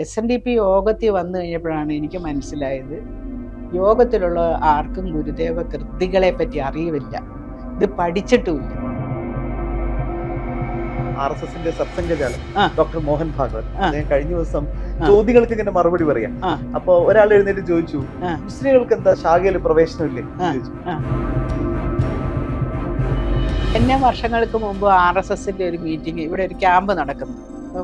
SNDP യോഗത്തിൽ വന്നു കഴിഞ്ഞപ്പോഴാണ് എനിക്ക് മനസ്സിലായത് യോഗത്തിലുള്ള ആർക്കും ഗുരുദേവ കൃതികളെ പറ്റി അറിയില്ല, ഇത് പഠിച്ചിട്ടുമില്ല. RSSന്റെ സത്സംഗജാലം ഡോക്ടർ മോഹൻ ഭാഗവത് അദ്ദേഹം കഴിഞ്ഞ ദിവസം ചോദ്യങ്ങൾക്ക് ഇങ്ങനെ മറുപടി പറയാം. അപ്പൊ ഒരാൾ എഴുന്നേറ്റ് ചോദിച്ചു, മുസ്ലിങ്ങൾക്ക് എന്താ ശാഖയിൽ പ്രവേശനമില്ലേ? എന്നെ വർഷങ്ങൾക്ക് മുമ്പ് RSSന്റെ ഒരു മീറ്റിംഗ്, ഇവിടെ ഒരു ക്യാമ്പ് നടക്കുന്നു,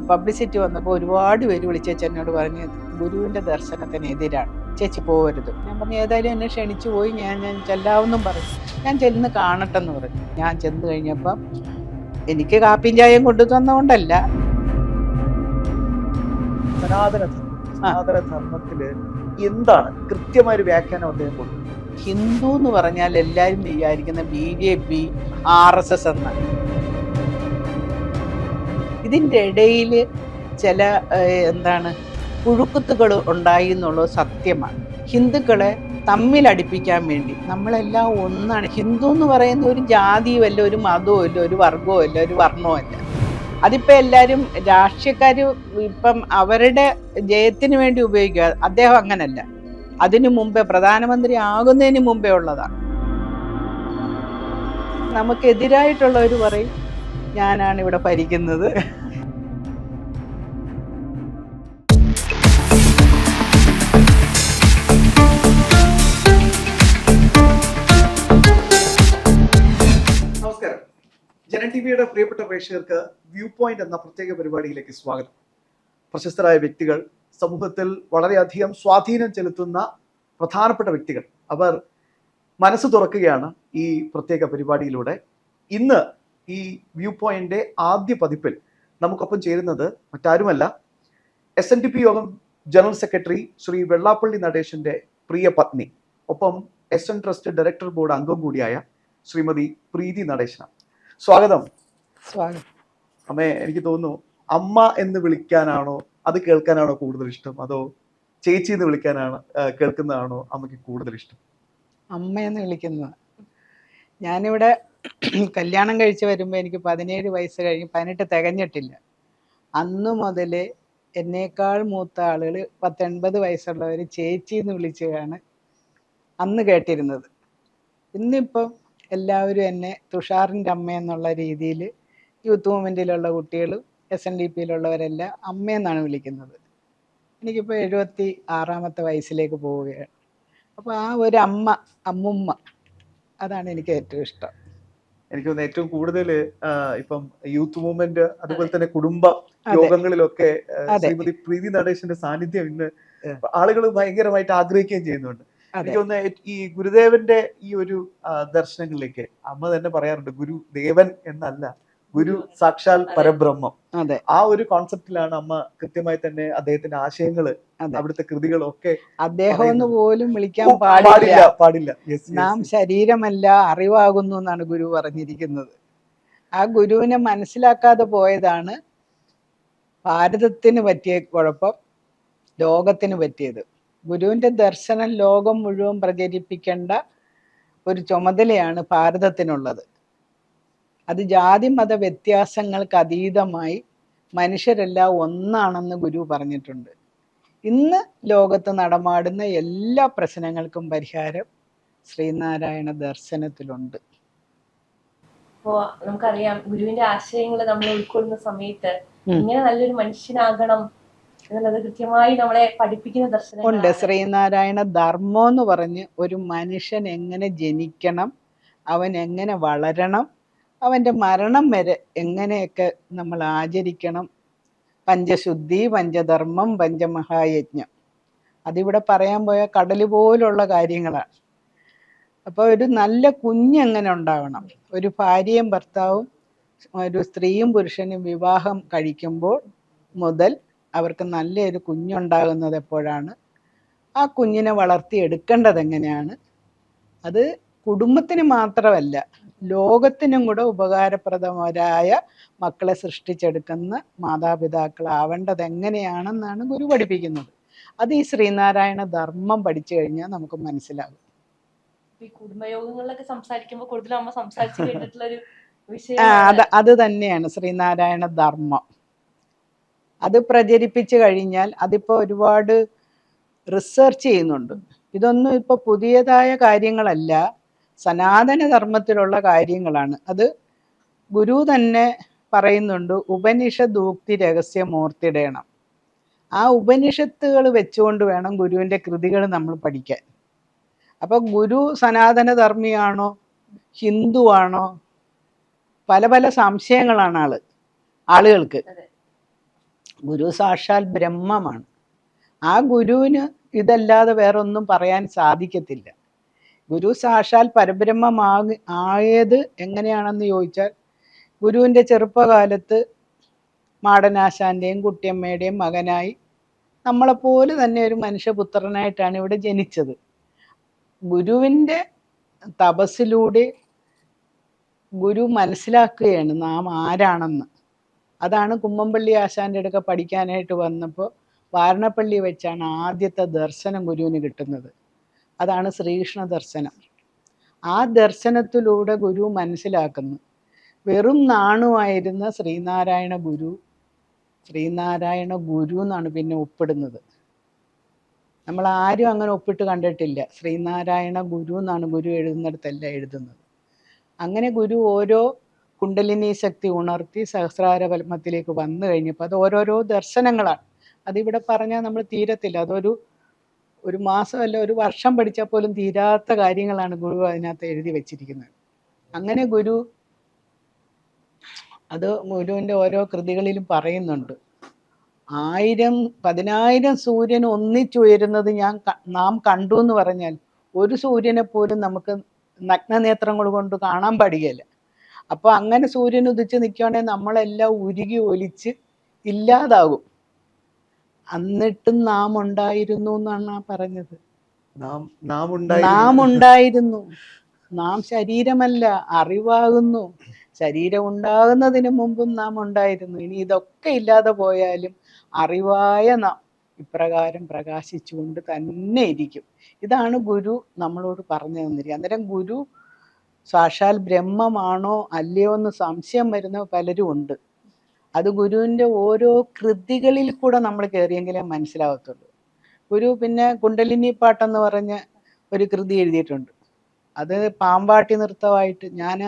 പബ്ലിസിറ്റി വന്നപ്പോൾ ഒരുപാട് പേര് വിളിച്ചേച്ച് എന്നോട് പറഞ്ഞ് ഗുരുവിൻ്റെ ദർശനത്തിനെതിരാണ്, ചേച്ചി പോകരുത്. ഞാൻ പറഞ്ഞു ഏതായാലും എന്നെ ക്ഷണിച്ചു പോയി, ഞാൻ ചെല്ലാവെന്നും പറഞ്ഞു. ഞാൻ ചെന്ന് കാണട്ടെന്ന് പറഞ്ഞു. ഞാൻ ചെന്ന് കഴിഞ്ഞപ്പം എനിക്ക് കാപ്പിയും ചായയും കൊണ്ടു തന്നുകൊണ്ടല്ല, സനാതനധർമ്മത്തില് എന്താണ് കൃത്യമായൊരു വ്യാഖ്യാനം അദ്ദേഹം കൊടുക്കുന്നത്? ഹിന്ദു എന്ന് പറഞ്ഞാൽ എല്ലാവരും വിചാരിക്കുന്ന BJP RSS എന്നാണ്. ഇതിൻ്റെ ഇടയിൽ ചില പുഴുക്കുത്തുകൾ ഉണ്ടായി എന്നുള്ളത് സത്യമാണ്. ഹിന്ദുക്കളെ തമ്മിലടിപ്പിക്കാൻ വേണ്ടി നമ്മളെല്ലാം ഒന്നാണ്. ഹിന്ദു എന്ന് പറയുന്ന ഒരു ജാതിയുമല്ല, ഒരു മതവും അല്ല, ഒരു വർഗവും അല്ല, ഒരു വർണ്ണവും അല്ല. അതിപ്പോൾ എല്ലാവരും രാഷ്ട്രീയക്കാർ ഇപ്പം അവരുടെ ജയത്തിന് വേണ്ടി ഉപയോഗിക്കുക. അദ്ദേഹം അങ്ങനല്ല, അതിനു മുമ്പേ പ്രധാനമന്ത്രി ആകുന്നതിന് മുമ്പേ ഉള്ളതാണ്. നമുക്കെതിരായിട്ടുള്ളവർ പറയും ഞാനാണ് ഇവിടെ ഭരിക്കുന്നത്. നമസ്കാരം. ജനൻ ടിവിയുടെ പ്രിയപ്പെട്ട പ്രേക്ഷകർക്ക് വ്യൂ പോയിന്റ് എന്ന പ്രത്യേക പരിപാടിയിലേക്ക് സ്വാഗതം. പ്രശസ്തരായ വ്യക്തികൾ, സമൂഹത്തിൽ വളരെയധികം സ്വാധീനം ചെലുത്തുന്ന പ്രധാനപ്പെട്ട വ്യക്തികൾ, അവർ മനസ്സ് തുറക്കുകയാണ് ഈ പ്രത്യേക പരിപാടിയിലൂടെ. ഇന്ന് ഈ വ്യൂ പോയിന്റ് ആദ്യ പതിപ്പിൽ നമുക്കൊപ്പം ചേരുന്നത് മറ്റാരുമല്ല, SNDP യോഗം ജനറൽ സെക്രട്ടറി ശ്രീ വെള്ളാപ്പള്ളി നടേശന്റെ പ്രിയ പത്നി, ഒപ്പം SN ട്രസ്റ്റ് ഡയറക്ടർ ബോർഡ് അംഗം കൂടിയായ ശ്രീമതി പ്രീതി നടേശനാണ്. സ്വാഗതം. സ്വാഗതം. അമ്മേ, എനിക്ക് തോന്നുന്നു അമ്മ എന്ന് വിളിക്കാനാണോ അത് കേൾക്കാനാണോ കൂടുതൽ ഇഷ്ടം, അതോ ചേച്ചി എന്ന് വിളിക്കാനാണ് കേൾക്കുന്നതാണോ അമ്മയ്ക്ക് കൂടുതൽ ഇഷ്ടം? അമ്മയെന്ന് വിളിക്കുന്നത്. ഞാനിവിടെ കല്യാണം കഴിച്ച് വരുമ്പോൾ എനിക്ക് 17 വയസ്സ് കഴിഞ്ഞ് 18 തികഞ്ഞിട്ടില്ല. അന്നു മുതൽ എന്നേക്കാൾ മൂത്ത ആളുകൾ 80 വയസ്സുള്ളവർ ചേച്ചി എന്ന് വിളിച്ചാണ് അന്ന് കേട്ടിരുന്നത്. ഇന്നിപ്പം എല്ലാവരും എന്നെ തുഷാറിൻ്റെ അമ്മ എന്നുള്ള രീതിയിൽ യൂത്ത് മൂവ്മെൻറ്റിലുള്ള കുട്ടികളും SNDPയിലുള്ളവരെല്ലാം അമ്മയെന്നാണ് വിളിക്കുന്നത്. എനിക്കിപ്പോൾ 76ാമത്തെ വയസ്സിലേക്ക് പോവുകയാണ്. അപ്പോൾ ആ ഒരു അമ്മുമ്മ, അതാണ് എനിക്ക് ഏറ്റവും ഇഷ്ടം. എനിക്ക് തോന്നുന്നു ഏറ്റവും കൂടുതൽ ഇപ്പം യൂത്ത് മൂവ്മെന്റ്, അതുപോലെ തന്നെ കുടുംബ യോഗങ്ങളിലൊക്കെ ശ്രീമതി പ്രീതി നടേശന്റെ സാന്നിധ്യം ഇന്ന് ആളുകൾ ഭയങ്കരമായിട്ട് ആഗ്രഹിക്കുകയും ചെയ്യുന്നുണ്ട്. എനിക്ക് തോന്നുന്നു ഈ ഗുരുദേവന്റെ ഈ ഒരു ദർശനങ്ങളിലേക്ക് അമ്മ തന്നെ പറയാറുണ്ട്, ഗുരുദേവൻ എന്നല്ല, ഗുരു സാക്ഷാൽ പരബ്രഹ്മം. ആ ഒരു കോൺസെപ്റ്റിലാണ് അമ്മ കൃത്യമായി തന്നെ അദ്ദേഹത്തിന്റെ ആശയങ്ങള്, അവിടുത്തെ കൃതികളൊക്കെ അദ്ദേഹം എന്ന് പോലും വിളിക്കാൻ പാടില്ല. നാം ശരീരമല്ല അറിവാകുന്നു എന്നാണ് ഗുരു പറഞ്ഞിരിക്കുന്നത്. ആ ഗുരുവിനെ മനസ്സിലാക്കാതെ പോയതാണ് ഭാരതത്തിന് പറ്റിയ കുഴപ്പം, ലോകത്തിന് പറ്റിയത്. ഗുരുവിന്റെ ദർശനം ലോകം മുഴുവൻ പ്രചരിപ്പിക്കേണ്ട ഒരു ചുമതലയാണ് ഭാരതത്തിനുള്ളത്. അത് ജാതി മത വ്യത്യാസങ്ങൾക്ക് അതീതമായി മനുഷ്യരെല്ലാം ഒന്നാണെന്ന് ഗുരു പറഞ്ഞിട്ടുണ്ട്. ഇന്ന് ലോകത്ത് നടമാടുന്ന എല്ലാ പ്രശ്നങ്ങൾക്കും പരിഹാരം ശ്രീനാരായണ ദർശനത്തിലുണ്ട്. അപ്പോൾ നമുക്കറിയാം ഗുരുവിന്റെ ആശയങ്ങൾ നമ്മൾ ഉൾക്കൊള്ളുന്ന സമയത്ത് ഇങ്ങനെ നല്ലൊരു മനുഷ്യനാകണം എന്നുള്ളത് കൃത്യമായി നമ്മളെ പഠിപ്പിക്കുന്ന ദർശനം ഉണ്ട്. ശ്രീനാരായണ ധർമ്മം എന്ന് പറഞ്ഞ് ഒരു മനുഷ്യൻ എങ്ങനെ ജനിക്കണം, അവൻ എങ്ങനെ വളരണം, അവൻ്റെ മരണം വരെ എങ്ങനെയൊക്കെ നമ്മൾ ആചരിക്കണം, പഞ്ചശുദ്ധി, പഞ്ചധർമ്മം, പഞ്ചമഹായജ്ഞം, അതിവിടെ പറയാൻ പോയാൽ കടൽ പോലുള്ള കാര്യങ്ങളാണ്. അപ്പോൾ ഒരു നല്ല കുഞ്ഞെങ്ങനെ ഉണ്ടാവണം, ഒരു ഭാര്യയും ഭർത്താവും ഒരു സ്ത്രീയും പുരുഷനും വിവാഹം കഴിക്കുമ്പോൾ മുതൽ അവർക്ക് നല്ലൊരു കുഞ്ഞുണ്ടാകുന്നത് എപ്പോഴാണ്, ആ കുഞ്ഞിനെ വളർത്തിയെടുക്കേണ്ടത് എങ്ങനെയാണ്, അത് കുടുംബത്തിന് മാത്രമല്ല ലോകത്തിനും കൂടെ ഉപകാരപ്രദമായ മക്കളെ സൃഷ്ടിച്ചെടുക്കുന്ന മാതാപിതാക്കളാവേണ്ടത് എങ്ങനെയാണെന്നാണ് ഗുരു പഠിപ്പിക്കുന്നത്. അത് ഈ ശ്രീനാരായണ ധർമ്മം പഠിച്ചു കഴിഞ്ഞാൽ നമുക്ക് മനസ്സിലാകും. ഈ കുടുംബയോഗങ്ങളിലൊക്കെ സംസാരിക്കുമ്പോൾ കൂടുതൽ അമ്മ സംസാരിച്ചു കേട്ടിട്ടുള്ളൊരു വിഷയം അത് തന്നെയാണ് ശ്രീനാരായണ ധർമ്മം. അത് പ്രചരിപ്പിച്ചു കഴിഞ്ഞാൽ അതിപ്പോൾ ഒരുപാട് റിസർച്ച് ചെയ്യുന്നുണ്ട്. ഇതൊന്നും ഇപ്പോൾ പുതിയതായ കാര്യങ്ങളല്ല, സനാതന ധർമ്മത്തിലുള്ള കാര്യങ്ങളാണ്. അത് ഗുരു തന്നെ പറയുന്നുണ്ട്, ഉപനിഷദൂക്തി രഹസ്യമോർത്തിടേണം. ആ ഉപനിഷത്തുകൾ വെച്ചുകൊണ്ട് വേണം ഗുരുവിൻ്റെ കൃതികൾ നമ്മൾ പഠിക്കാൻ. അപ്പോൾ ഗുരു സനാതന ധർമ്മിയാണോ ഹിന്ദുവാണോ പല പല സംശയങ്ങളാണ് ആളുകൾക്ക്. ഗുരു സാക്ഷാൽ ബ്രഹ്മമാണ്. ആ ഗുരുവിന് ഇതല്ലാതെ വേറൊന്നും പറയാൻ സാധിക്കത്തില്ല. ഗുരു സാക്ഷാൽ ആയത് എങ്ങനെയാണെന്ന് ചോദിച്ചാൽ, ഗുരുവിൻ്റെ ചെറുപ്പകാലത്ത് മാടനാശാൻ്റെയും കുട്ടിയമ്മയുടെയും മകനായി നമ്മളെപ്പോലെ തന്നെ ഒരു മനുഷ്യപുത്രനായിട്ടാണ് ഇവിടെ ജനിച്ചത്. ഗുരുവിൻ്റെ തപസ്സിലൂടെ ഗുരു മനസ്സിലാക്കുകയാണ് നാം ആരാണെന്ന്. അതാണ് കുമ്മമ്പള്ളി ആശാൻ്റെ അടുക്ക പഠിക്കാനായിട്ട് വന്നപ്പോൾ വാരണപ്പള്ളി വെച്ചാണ് ആദ്യത്തെ ദർശനം ഗുരുവിന് കിട്ടുന്നത്. അതാണ് ശ്രീകൃഷ്ണ ദർശനം. ആ ദർശനത്തിലൂടെ ഗുരു മനസ്സിലാക്കുന്നു, വെറും നാണുമായിരുന്ന ശ്രീനാരായണ ഗുരു എന്നാണ് പിന്നെ ഒപ്പിടുന്നത്. നമ്മൾ ആരും അങ്ങനെ ഒപ്പിട്ട് കണ്ടിട്ടില്ല. ശ്രീനാരായണ ഗുരു എന്നാണ് ഗുരു എഴുതുന്നിടത്തെല്ലാം എഴുതുന്നത്. അങ്ങനെ ഗുരു ഓരോ കുണ്ടലിനി ശക്തി ഉണർത്തി സഹസ്രാര പത്മത്തിലേക്ക് വന്നു കഴിഞ്ഞപ്പോൾ അത് ഓരോരോ ദർശനങ്ങളാണ്. അതിവിടെ പറഞ്ഞാൽ നമ്മൾ തീരത്തില്ല. ഒരു മാസമല്ല, ഒരു വർഷം പഠിച്ചാൽ പോലും തീരാത്ത കാര്യങ്ങളാണ് ഗുരു അതിനകത്ത് എഴുതി വെച്ചിരിക്കുന്നത്. അങ്ങനെ ഗുരുവിൻ്റെ ഓരോ കൃതികളിലും പറയുന്നുണ്ട്, 1000-10,000 സൂര്യൻ ഒന്നിച്ചുയരുന്നത് നാം കണ്ടു എന്ന് പറഞ്ഞാൽ ഒരു സൂര്യനെ പോലും നമുക്ക് നഗ്നനേത്രങ്ങൾ കൊണ്ട് കാണാൻ പാടില്ല. അപ്പോൾ അങ്ങനെ സൂര്യൻ ഉദിച്ച് നിൽക്കുകയാണെങ്കിൽ നമ്മളെല്ലാം ഉരുകി ഒലിച്ച് ഇല്ലാതാകും. എന്നിട്ടും നാം ഉണ്ടായിരുന്നു എന്നാണ് പറഞ്ഞത്. നാം ഉണ്ടായിരുന്നു. നാം ശരീരമല്ല, അറിവാകുന്നു. ശരീരം ഉണ്ടാകുന്നതിന് മുമ്പും നാം ഉണ്ടായിരുന്നു. ഇനി ഇതൊക്കെ ഇല്ലാതെ പോയാലും അറിവായ നാം ഇപ്രകാരം പ്രകാശിച്ചുകൊണ്ട് തന്നെ ഇരിക്കും. ഇതാണ് ഗുരു നമ്മളോട് പറഞ്ഞു തന്നിരിക്കുക. അന്നേരം ഗുരു സാക്ഷാൽ ബ്രഹ്മമാണോ അല്ലയോ എന്ന് സംശയം വരുന്ന പലരും ഉണ്ട്. അത് ഗുരുവിൻ്റെ ഓരോ കൃതികളിൽ കൂടെ നമ്മൾ കയറിയെങ്കിലേ മനസ്സിലാവത്തുള്ളൂ. ഗുരു പിന്നെ കുണ്ടലിനി പാട്ടെന്ന് പറഞ്ഞ ഒരു കൃതി എഴുതിയിട്ടുണ്ട്. അത് പാമ്പാട്ടി നൃത്തമായിട്ട് ഞാൻ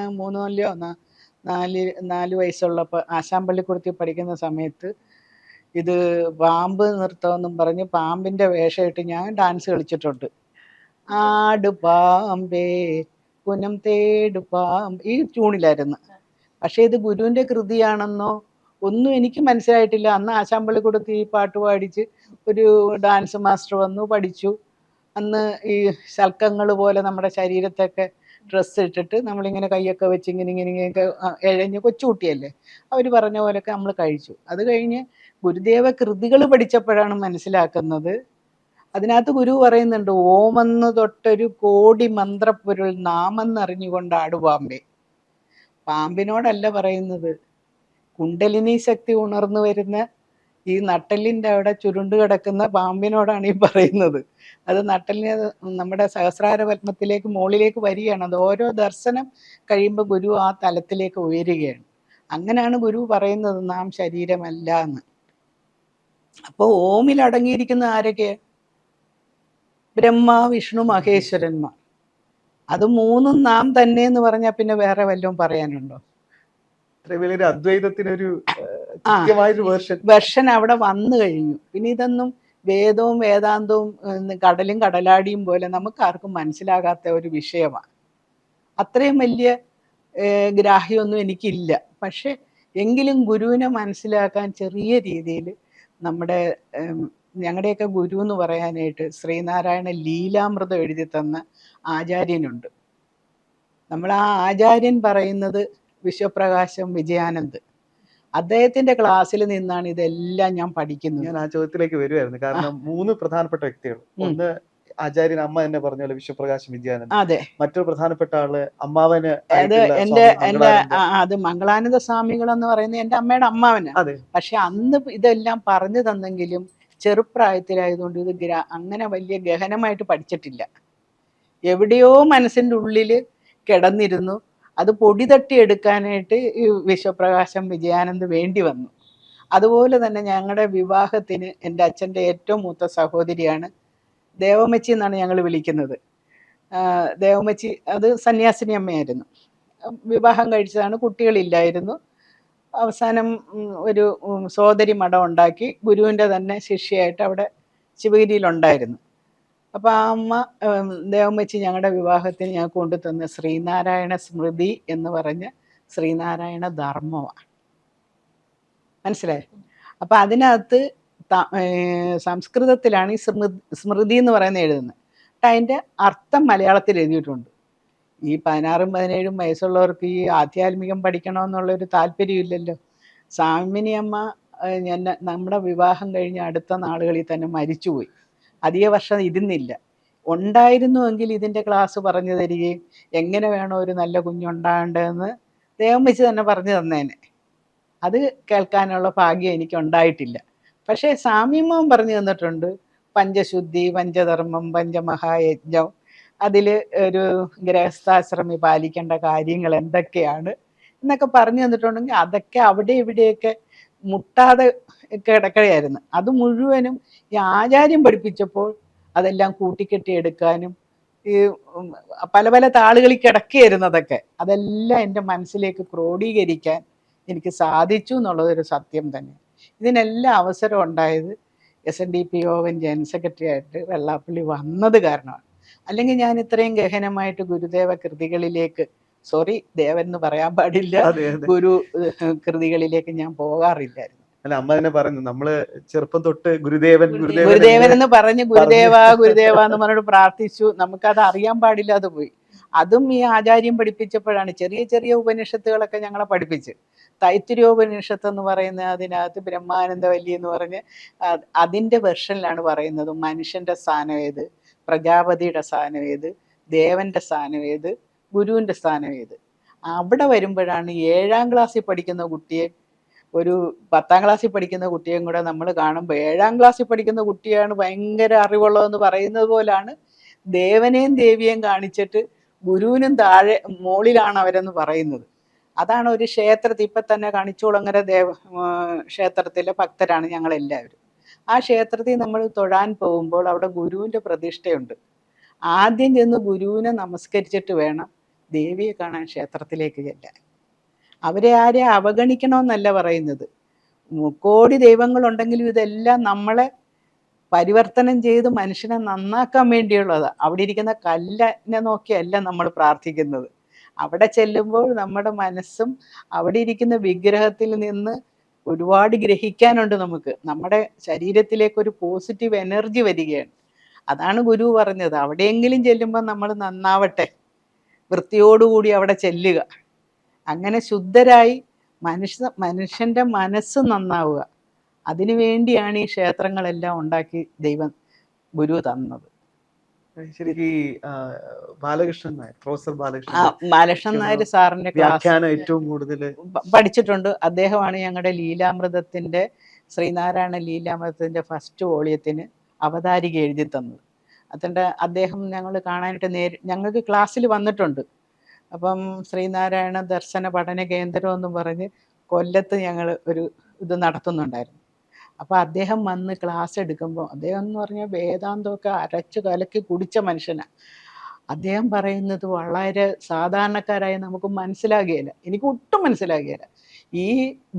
3-4 വയസ്സുള്ളപ്പോൾ ആശാമ്പള്ളിക്കുടത്തിൽ പഠിക്കുന്ന സമയത്ത് ഇത് പാമ്പ് നൃത്തമെന്നും പറഞ്ഞ് പാമ്പിൻ്റെ വേഷമിട്ട് ഞാൻ ഡാൻസ് കളിച്ചിട്ടുണ്ട്. ആട് പാമ്പേ പുനം തേടു പാമ്പ്, ഈ ട്യൂണിലായിരുന്നു. പക്ഷേ ഇത് ഗുരുവിൻ്റെ കൃതിയാണെന്നോ ഒന്നും എനിക്ക് മനസ്സിലായിട്ടില്ല. അന്ന് ആശാമ്പള്ളിക്കുടത്തിൽ ഈ പാട്ട് പാടിച്ച് ഒരു ഡാൻസ് മാസ്റ്റർ വന്നു, പഠിച്ചു. അന്ന് ഈ ശൽക്കങ്ങൾ പോലെ നമ്മുടെ ശരീരത്തൊക്കെ ഡ്രസ്സ് ഇട്ടിട്ട് നമ്മളിങ്ങനെ കൈയൊക്കെ വെച്ച് ഇങ്ങനെയൊക്കെ എഴഞ്ഞ് കൊച്ചുകുട്ടിയല്ലേ, അവർ പറഞ്ഞ പോലെയൊക്കെ നമ്മൾ കഴിച്ചു. അത് കഴിഞ്ഞ് ഗുരുദേവ കൃതികൾ പഠിച്ചപ്പോഴാണ് മനസ്സിലാക്കുന്നത്, അതിനകത്ത് ഗുരു പറയുന്നുണ്ട്, ഓമെന്ന് തൊട്ടൊരു കോടി മന്ത്രപ്പൊരുൾ നാമെന്നറിഞ്ഞുകൊണ്ട് ആടുപാമ്പേ. പാമ്പിനോടല്ല പറയുന്നത്, കുണ്ടലിനി ശക്തി ഉണർന്നു വരുന്ന ഈ നട്ടലിൻ്റെ അവിടെ ചുരുണ്ട് കിടക്കുന്ന പാമ്പിനോടാണ് ഈ പറയുന്നത്. അത് നട്ടലിനെ നമ്മുടെ സഹസ്രാര പത്മത്തിലേക്ക് മുകളിലേക്ക് വരികയാണ്. അത് ഓരോ ദർശനം കഴിയുമ്പോൾ ഗുരു ആ തലത്തിലേക്ക് ഉയരുകയാണ്. അങ്ങനെയാണ് ഗുരു പറയുന്നത് നാം ശരീരമല്ല എന്ന്. അപ്പോൾ ഓമിൽ അടങ്ങിയിരിക്കുന്ന ആരൊക്കെ? ബ്രഹ്മ വിഷ്ണു മഹേശ്വരന്മാർ. അത് മൂന്നും നാം തന്നെ എന്ന് പറഞ്ഞാൽ പിന്നെ വേറെ വല്ലതും പറയാനുണ്ടോ? അദ്വൈതത്തിനൊരു വെർഷൻ അവിടെ വന്നു കഴിഞ്ഞു. പിന്നെ ഇതൊന്നും വേദവും വേദാന്തവും കടലും കടലാടിയും പോലെ നമുക്ക് ആർക്കും മനസ്സിലാകാത്ത ഒരു വിഷയമാണ്. അത്രയും വലിയ ഗ്രാഹ്യമൊന്നും എനിക്കില്ല. പക്ഷെ എങ്കിലും ഗുരുവിനെ മനസ്സിലാക്കാൻ ചെറിയ രീതിയിൽ ഞങ്ങളുടെയൊക്കെ ഗുരു എന്ന് പറയാനായിട്ട് ശ്രീനാരായണ ലീലാമൃതം എഴുതി തന്ന ആചാര്യനുണ്ട്. നമ്മൾ ആ ആചാര്യൻ പറയുന്നത് വിശ്വപ്രകാശം വിജയാനന്ദ്. അദ്ദേഹത്തിന്റെ ക്ലാസ്സിൽ നിന്നാണ് ഇതെല്ലാം ഞാൻ പഠിക്കുന്നത്. ഞാൻ ആ ചോദ്യത്തിലേക്ക് വരുമായിരുന്നു. കാരണം 3 പ്രധാനപ്പെട്ട വ്യക്തികൾ, ഒന്ന് ആചാര്യൻ അമ്മ തന്നെ പറഞ്ഞ പോലെ വിശ്വപ്രകാശം വിജയാനന്ദ്, അതെ, മറ്റൊരു പ്രധാനപ്പെട്ട ആള് അമ്മാവന് അത് മംഗളാനന്ദ സ്വാമികൾ എന്ന് പറയുന്നത് എൻ്റെ അമ്മയുടെ അമ്മാവനാണ്. പക്ഷെ അന്ന് ഇതെല്ലാം പറഞ്ഞു തന്നെങ്കിലും ചെറുപ്രായത്തിലായതുകൊണ്ട് ഇത് അങ്ങനെ വലിയ ഗഹനമായിട്ട് പഠിച്ചിട്ടില്ല. എവിടെയോ മനസ്സിൻ്റെ ഉള്ളിൽ കിടന്നിരുന്നു. അത് പൊടി തട്ടി എടുക്കാനായിട്ട് ഈ വിശ്വപ്രകാശം വിജയാനന്ദ് വേണ്ടി വന്നു. അതുപോലെ തന്നെ ഞങ്ങളുടെ വിവാഹത്തിന് എൻ്റെ അച്ഛൻ്റെ ഏറ്റവും മൂത്ത സഹോദരിയാണ് ദേവമ്മച്ചി എന്നാണ് ഞങ്ങൾ വിളിക്കുന്നത്. ദേവമ്മച്ചി അത് സന്യാസിനി അമ്മയായിരുന്നു. വിവാഹം കഴിച്ചതാണ്, കുട്ടികളില്ലായിരുന്നു. അവസാനം ഒരു സോദരി മഠം ഉണ്ടാക്കി ഗുരുവിൻ്റെ തന്നെ ശിഷ്യയായിട്ട് അവിടെ ശിവഗിരിയിലുണ്ടായിരുന്നു. അപ്പോൾ ആ അമ്മ ദേവമ്മച്ചി ഞങ്ങളുടെ വിവാഹത്തിന് ഞങ്ങൾക്ക് കൊണ്ടുതന്ന ശ്രീനാരായണ സ്മൃതി എന്ന് പറഞ്ഞ ശ്രീനാരായണ ധർമ്മമാണ്. മനസ്സിലായോ? അപ്പം അതിനകത്ത് സംസ്കൃതത്തിലാണ് ഈ സ്മൃതി എന്ന് പറയുന്നത് എഴുതുന്നത്. അതിൻ്റെ അർത്ഥം മലയാളത്തിൽ എഴുതിയിട്ടുണ്ട്. ഈ 16-17 വയസ്സുള്ളവർക്ക് ഈ ആധ്യാത്മികം പഠിക്കണമെന്നുള്ളൊരു താല്പര്യമില്ലല്ലോ. സാമിനി അമ്മ നമ്മുടെ വിവാഹം കഴിഞ്ഞ അടുത്ത നാളുകളിൽ തന്നെ മരിച്ചുപോയി. അധിക വർഷം ഇരുന്നില്ല. ഉണ്ടായിരുന്നുവെങ്കിൽ ഇതിൻ്റെ ക്ലാസ് പറഞ്ഞു തരികയും എങ്ങനെ വേണോ ഒരു നല്ല കുഞ്ഞുണ്ടാകേണ്ടതെന്ന് ദേവമ്മച്ചി തന്നെ പറഞ്ഞു തന്നേനെ. അത് കേൾക്കാനുള്ള ഭാഗ്യം എനിക്ക് ഉണ്ടായിട്ടില്ല. പക്ഷേ സാമ്യമ്മ പറഞ്ഞു തന്നിട്ടുണ്ട്. പഞ്ചശുദ്ധി, പഞ്ചധർമ്മം, പഞ്ചമഹായജ്ഞം, അതിൽ ഒരു ഗൃഹസ്ഥാശ്രമി പാലിക്കേണ്ട കാര്യങ്ങൾ എന്തൊക്കെയാണ് എന്നൊക്കെ പറഞ്ഞു തന്നിട്ടുണ്ടെങ്കിൽ അതൊക്കെ അവിടെ ഇവിടെയൊക്കെ മുട്ടാതെ കിടക്കുകയായിരുന്നു. അത് മുഴുവനും ഈ ആചാര്യം പഠിപ്പിച്ചപ്പോൾ അതെല്ലാം കൂട്ടിക്കെട്ടി എടുക്കാനും ഈ പല പല താളുകളിൽ കിടക്കുകയായിരുന്നതൊക്കെ അതെല്ലാം എൻ്റെ മനസ്സിലേക്ക് ക്രോഡീകരിക്കാൻ എനിക്ക് സാധിച്ചു എന്നുള്ളതൊരു സത്യം തന്നെ. ഇതിനെല്ലാം അവസരം ഉണ്ടായത് SNDP യോഗം ജനറൽ സെക്രട്ടറി ആയിട്ട് വെള്ളാപ്പള്ളി വന്നത് കാരണമാണ്. അല്ലെങ്കിൽ ഞാൻ ഇത്രയും ഗഹനമായിട്ട് ഗുരുദേവ കൃതികളിലേക്ക്, സോറി ദേവൻ എന്ന് പറയാൻ പാടില്ല, ഗുരു കൃതികളിലേക്ക് ഞാൻ പോകാറില്ലായിരുന്നു. അല്ല, അമ്മ തന്നെ പറഞ്ഞു, നമ്മള് ചെറുപ്പം തൊട്ട് ഗുരുദേവൻ എന്ന് പറഞ്ഞ് ഗുരുദേവ എന്ന് പറഞ്ഞിട്ട് പ്രാർത്ഥിച്ചു. നമുക്കത് അറിയാൻ പാടില്ല, അത് പോയി. അതും ഈ ആചാര്യം പഠിപ്പിച്ചപ്പോഴാണ്. ചെറിയ ചെറിയ ഉപനിഷത്തുകളൊക്കെ ഞങ്ങളെ പഠിപ്പിച്ച്. തൈത്തിരിയോപനിഷത്ത് എന്ന് പറയുന്ന അതിനകത്ത് ബ്രഹ്മാനന്ദവല്ലി എന്ന് പറഞ്ഞ് അതിൻ്റെ വെർഷനിലാണ് പറയുന്നത് മനുഷ്യൻ്റെ സ്ഥാനം ഏത്, പ്രജാപതിയുടെ സ്ഥാനം ഏത്, ദേവൻ്റെ സ്ഥാനം ഏത്, ഗുരുവിൻ്റെ സ്ഥാനം ഏത്. അവിടെ വരുമ്പോഴാണ് 7ാം ക്ലാസ്സിൽ പഠിക്കുന്ന കുട്ടിയെ ഒരു 10ാം ക്ലാസ്സിൽ പഠിക്കുന്ന കുട്ടിയും കൂടെ നമ്മൾ കാണുമ്പോൾ 7ാം ക്ലാസ്സിൽ പഠിക്കുന്ന കുട്ടിയാണ് ഭയങ്കര അറിവുള്ളതെന്ന് പറയുന്നത് പോലാണ് ദേവനെയും ദേവിയെയും കാണിച്ചിട്ട് ഗുരുവിനും താഴെ മുകളിലാണ് അവരെന്ന് പറയുന്നത്. അതാണ് ഒരു ക്ഷേത്രത്തിൽ ഇപ്പം തന്നെ കണിച്ചുകുളങ്ങര ക്ഷേത്രത്തിലെ ഭക്തരാണ് ഞങ്ങളെല്ലാവരും. ആ ക്ഷേത്രത്തിൽ നമ്മൾ തൊഴാൻ പോകുമ്പോൾ അവിടെ ഗുരുവിൻ്റെ പ്രതിഷ്ഠയുണ്ട്. ആദ്യം ചെന്ന് ഗുരുവിനെ നമസ്കരിച്ചിട്ട് വേണം ദേവിയെ കാണാൻ ക്ഷേത്രത്തിലേക്ക് ചെല്ലാൻ. അവരെ ആരെ അവഗണിക്കണമെന്നല്ല പറയുന്നത്. കോടി ദൈവങ്ങളുണ്ടെങ്കിലും ഇതെല്ലാം നമ്മളെ പരിവർത്തനം ചെയ്ത് മനുഷ്യനെ നന്നാക്കാൻ വേണ്ടിയുള്ളതാണ്. അവിടെ ഇരിക്കുന്ന കല്ലിനെ നോക്കിയല്ല നമ്മൾ പ്രാർത്ഥിക്കുന്നത്. അവിടെ ചെല്ലുമ്പോൾ നമ്മുടെ മനസ്സും അവിടെ ഇരിക്കുന്ന വിഗ്രഹത്തിൽ നിന്ന് ഒരുപാട് ഗ്രഹിക്കാനുണ്ട് നമുക്ക്. നമ്മുടെ ശരീരത്തിലേക്ക് ഒരു പോസിറ്റീവ് എനർജി വരികയാണ്. അതാണ് ഗുരു പറഞ്ഞത്, അവിടെയെങ്കിലും ചെല്ലുമ്പോൾ നമ്മൾ നന്നാവട്ടെ, വൃത്തിയോടുകൂടി അവിടെ ചെല്ലുക. അങ്ങനെ ശുദ്ധരായി മനുഷ്യൻ്റെ മനസ്സ് നന്നാവുക. അതിനു വേണ്ടിയാണ് ഈ ക്ഷേത്രങ്ങളെല്ലാം ഉണ്ടാക്കി ദൈവം ഗുരു തന്നത്. ബാലകൃഷ്ണൻ നായർ, പ്രൊഫസർ ബാലകൃഷ്ണൻ നായർ സാറിന്റെ ക്ലാസ് ഏറ്റവും കൂടുതൽ പഠിച്ചിട്ടുണ്ട്. അദ്ദേഹമാണ് ഞങ്ങളുടെ ലീലാമൃതത്തിന്റെ, ശ്രീനാരായണ ലീലാമൃതത്തിന്റെ ഫസ്റ്റ് വോളിയത്തിന് അവതാരിക എഴുതി തന്നത്. അദ്ദേഹം ഞങ്ങൾ കാണാനായിട്ട് ഞങ്ങൾക്ക് ക്ലാസ്സിൽ വന്നിട്ടുണ്ട്. അപ്പം ശ്രീനാരായണ ദർശന പഠന കേന്ദ്രം എന്ന് പറഞ്ഞ് കൊല്ലത്ത് ഞങ്ങൾ ഒരു ഇത് നടത്തുന്നുണ്ടായിരുന്നു. അപ്പോൾ അദ്ദേഹം വന്ന് ക്ലാസ് എടുക്കുമ്പോൾ, അദ്ദേഹം എന്ന് പറഞ്ഞാൽ വേദാന്തമൊക്കെ അരച്ച് കലക്കി കുടിച്ച മനുഷ്യനാണ്. അദ്ദേഹം പറയുന്നത് വളരെ സാധാരണക്കാരായ നമുക്ക് മനസ്സിലാകുകയില്ല. എനിക്ക് ഒട്ടും മനസ്സിലാകുകയില്ല. ഈ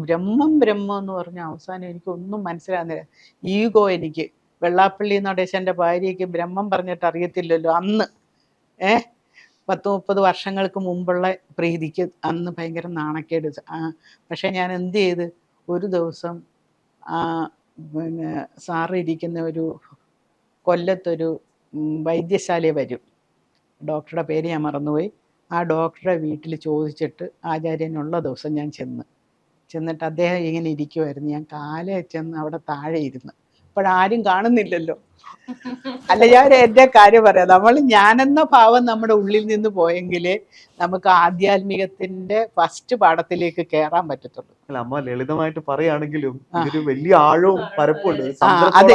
ബ്രഹ്മം എന്ന് പറഞ്ഞ അവസാനം എനിക്കൊന്നും മനസ്സിലാകുന്നില്ല. ഈഗോ എനിക്ക്, വെള്ളാപ്പള്ളി നടേശൻ്റെ ഭാര്യയ്ക്ക് ബ്രഹ്മം പറഞ്ഞിട്ട് അറിയത്തില്ലല്ലോ അന്ന്. 10-30 വർഷങ്ങൾക്ക് മുമ്പുള്ള പ്രീതിക്ക് അന്ന് ഭയങ്കര നാണക്കേട്. പക്ഷെ ഞാൻ എന്ത് ചെയ്ത്, ഒരു ദിവസം സാറ് ഇരിക്കുന്ന ഒരു കൊല്ലത്തൊരു വൈദ്യശാല വരും, ഡോക്ടറുടെ പേര് ഞാൻ മറന്നുപോയി. ആ ഡോക്ടറുടെ വീട്ടിൽ ചോദിച്ചിട്ട് ആചാര്യനുള്ള ദിവസം ഞാൻ ചെന്നിട്ട് അദ്ദേഹം ഇങ്ങനെ ഇരിക്കുമായിരുന്നു. ഞാൻ കാലേ ചെന്ന് അവിടെ താഴെ ഇരുന്ന്, അപ്പോഴാരും കാണുന്നില്ലല്ലോ. അല്ല, ഞാൻ എൻ്റെ കാര്യം പറയാം. ഞാനെന്ന ഭാവം നമ്മുടെ ഉള്ളിൽ നിന്ന് പോയെങ്കിലേ നമുക്ക് ആധ്യാത്മികത്തിന്റെ ഫസ്റ്റ് പാഠത്തിലേക്ക് കയറാൻ പറ്റത്തുള്ളൂ. അല്ല, അമ്മ ലളിതമായിട്ട് പറയുകയാണെങ്കിലും ഇതൊരു വലിയ ആഴവും പരപ്പുണ്ട്.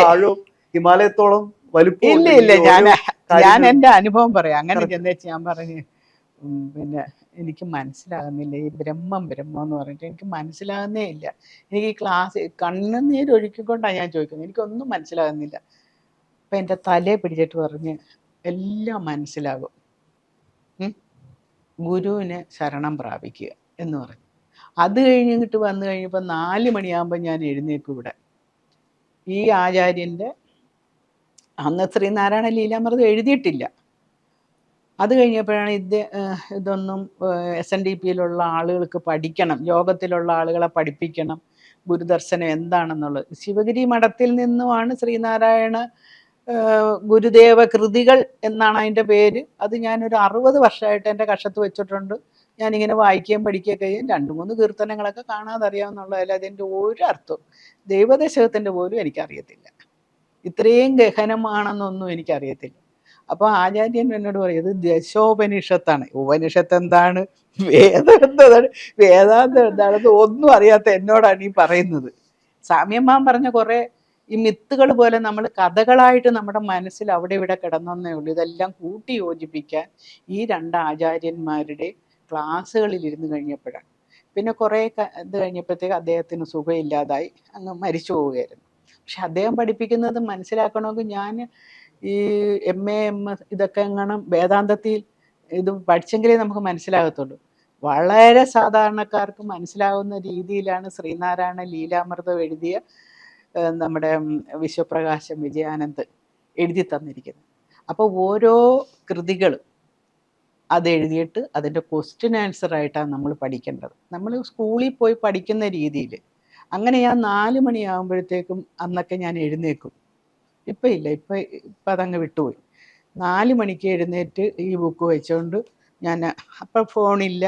ആഴവും ഹിമാലയത്തോളം വലുപ്പം. ഇല്ല, ഞാൻ എൻ്റെ അനുഭവം പറയാം. അങ്ങനെ ചെന്നേച്ച് ഞാൻ പറഞ്ഞു, പിന്നെ എനിക്ക് മനസ്സിലാകുന്നില്ല. ഈ ബ്രഹ്മം ബ്രഹ്മം എന്ന് പറഞ്ഞിട്ട് എനിക്ക് മനസ്സിലാകുന്നേ ഇല്ല. എനിക്ക് ഈ ക്ലാസ് കണ്ണുനീര് ഒഴുക്കിക്കൊണ്ടാണ് ഞാൻ ചോദിക്കുന്നത്. എനിക്കൊന്നും മനസ്സിലാകുന്നില്ല. അപ്പം എൻ്റെ തലയെ പിടിച്ചിട്ട് പറഞ്ഞ് എല്ലാം മനസ്സിലാകും. ഗുരുവിനെ ശരണം പ്രാപിക്കുക എന്ന് പറഞ്ഞു. അത് കഴിഞ്ഞിട്ട് വന്നു കഴിഞ്ഞപ്പോൾ 4 മണിയാകുമ്പോൾ ഞാൻ എഴുന്നേക്കും. ഇവിടെ ഈ ആചാര്യൻ്റെ അന്ന് ശ്രീനാരായണ ലീലാമൃതം എഴുതിയിട്ടില്ല. അത് കഴിഞ്ഞപ്പോഴാണ് ഇതൊന്നും SNDPയിലുള്ള ആളുകൾക്ക് പഠിക്കണം, യോഗത്തിലുള്ള ആളുകളെ പഠിപ്പിക്കണം, ഗുരുദർശനം എന്താണെന്നുള്ളത്. ശിവഗിരി മഠത്തിൽ നിന്നുമാണ് ശ്രീനാരായണ ഗുരുദേവ കൃതികൾ എന്നാണ് അതിൻ്റെ പേര്. അത് ഞാനൊരു 60 വർഷമായിട്ട് എൻ്റെ കഷത്ത് വെച്ചിട്ടുണ്ട്. ഞാനിങ്ങനെ വായിക്കുകയും പഠിക്കുകയൊക്കെ ചെയ്യും. 2-3 കീർത്തനങ്ങളൊക്കെ കാണാതെ അറിയാവുന്നുള്ളതല്ല. അതിൻ്റെ ഒരർത്ഥവും ദൈവദശകത്തിൻ്റെ പോലും എനിക്കറിയത്തില്ല. ഇത്രയും ഗഹനമാണെന്നൊന്നും എനിക്കറിയത്തില്ല. അപ്പോൾ ആചാര്യൻ എന്നോട് പറയും, ഇത് ദശോപനിഷത്താണ്. ഉപനിഷത്ത് എന്താണ്, വേദം എന്താണ്, വേദാന്തം എന്താണെന്ന് ഒന്നും അറിയാത്ത എന്നോടാണ് ഈ പറയുന്നത്. സാമ്യമ്മാൻ പറഞ്ഞ കുറേ ഈ മിത്തുകൾ പോലെ നമ്മൾ കഥകളായിട്ട് നമ്മുടെ മനസ്സിൽ അവിടെ ഇവിടെ കിടന്നേ ഉള്ളൂ. ഇതെല്ലാം കൂട്ടി യോജിപ്പിക്കാൻ ഈ 2 ആചാര്യന്മാരുടെ ക്ലാസ്സുകളിൽ ഇരുന്ന് കഴിഞ്ഞപ്പോഴാണ്. പിന്നെ കുറേ ഇത് കഴിഞ്ഞപ്പോഴത്തേക്ക് അദ്ദേഹത്തിന് സുഖമില്ലാതായി അങ്ങ് മരിച്ചു പോവുകയായിരുന്നു. പക്ഷെ അദ്ദേഹം പഠിപ്പിക്കുന്നത് മനസ്സിലാക്കണമെങ്കിൽ ഞാൻ ഈ MA MS ഇതൊക്കെ എങ്ങനെ വേദാന്തത്തിൽ ഇത് പഠിച്ചെങ്കിലേ നമുക്ക് മനസ്സിലാകത്തുള്ളൂ. വളരെ സാധാരണക്കാർക്ക് മനസ്സിലാവുന്ന രീതിയിലാണ് ശ്രീനാരായണ ലീലാമൃതം എഴുതിയ നമ്മുടെ വിശ്വപ്രകാശം വിജയാനന്ദ് എഴുതി തന്നിരിക്കുന്നത്. അപ്പോൾ ഓരോ കൃതികളും അത് എഴുതിയിട്ട് അതിൻ്റെ ക്വസ്റ്റ്യൻ ആൻസർ ആയിട്ടാണ് നമ്മൾ പഠിക്കേണ്ടത്. നമ്മൾ സ്കൂളിൽ പോയി പഠിക്കുന്ന രീതിയിൽ. അങ്ങനെ ഞാൻ 4 മണിയാകുമ്പോഴത്തേക്കും അന്നൊക്കെ ഞാൻ എഴുന്നേക്കും. ഇപ്പം ഇല്ല, ഇപ്പം അതങ്ങ് വിട്ടുപോയി. 4 മണിക്ക് എഴുന്നേറ്റ് ഈ ബുക്ക് വെച്ചുകൊണ്ട് ഞാൻ, അപ്പം ഫോണില്ല,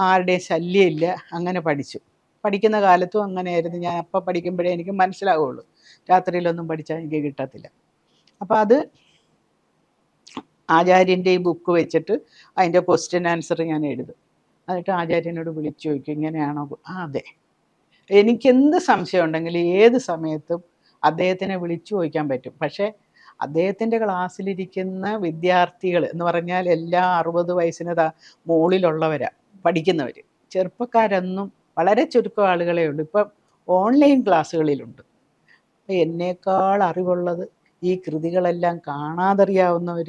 ആരുടെയും ശല്യമില്ല, അങ്ങനെ പഠിച്ചു. പഠിക്കുന്ന കാലത്തും അങ്ങനെയായിരുന്നു. ഞാൻ അപ്പം പഠിക്കുമ്പോഴേ എനിക്ക് മനസ്സിലാവുള്ളൂ. രാത്രിയിലൊന്നും പഠിച്ചാൽ എനിക്ക് കിട്ടത്തില്ല. അപ്പം അത് ആചാര്യൻ്റെ ഈ ബുക്ക് വെച്ചിട്ട് അതിൻ്റെ ക്വസ്റ്റ്യൻ ആൻസർ ഞാൻ എഴുതും. എന്നിട്ട് ആചാര്യനോട് വിളിച്ചു ചോദിക്കും, ഇങ്ങനെയാണോ? അതെ. എനിക്കെന്ത് സംശയം ഉണ്ടെങ്കിലും ഏത് സമയത്തും അദ്ദേഹത്തിനെ വിളിച്ചു ചോദിക്കാൻ പറ്റും. പക്ഷേ അദ്ദേഹത്തിൻ്റെ ക്ലാസ്സിലിരിക്കുന്ന വിദ്യാർത്ഥികൾ എന്ന് പറഞ്ഞാൽ എല്ലാ 60 വയസ്സിന് മുകളിലുള്ളവരാണ് പഠിക്കുന്നവർ. ചെറുപ്പക്കാരൊന്നും വളരെ ചുരുക്കം ആളുകളേ ഉള്ളൂ. ഇപ്പം ഓൺലൈൻ ക്ലാസ്സുകളിലുണ്ട്. അപ്പം എന്നേക്കാൾ അറിവുള്ളത് ഈ കൃതികളെല്ലാം കാണാതറിയാവുന്നവർ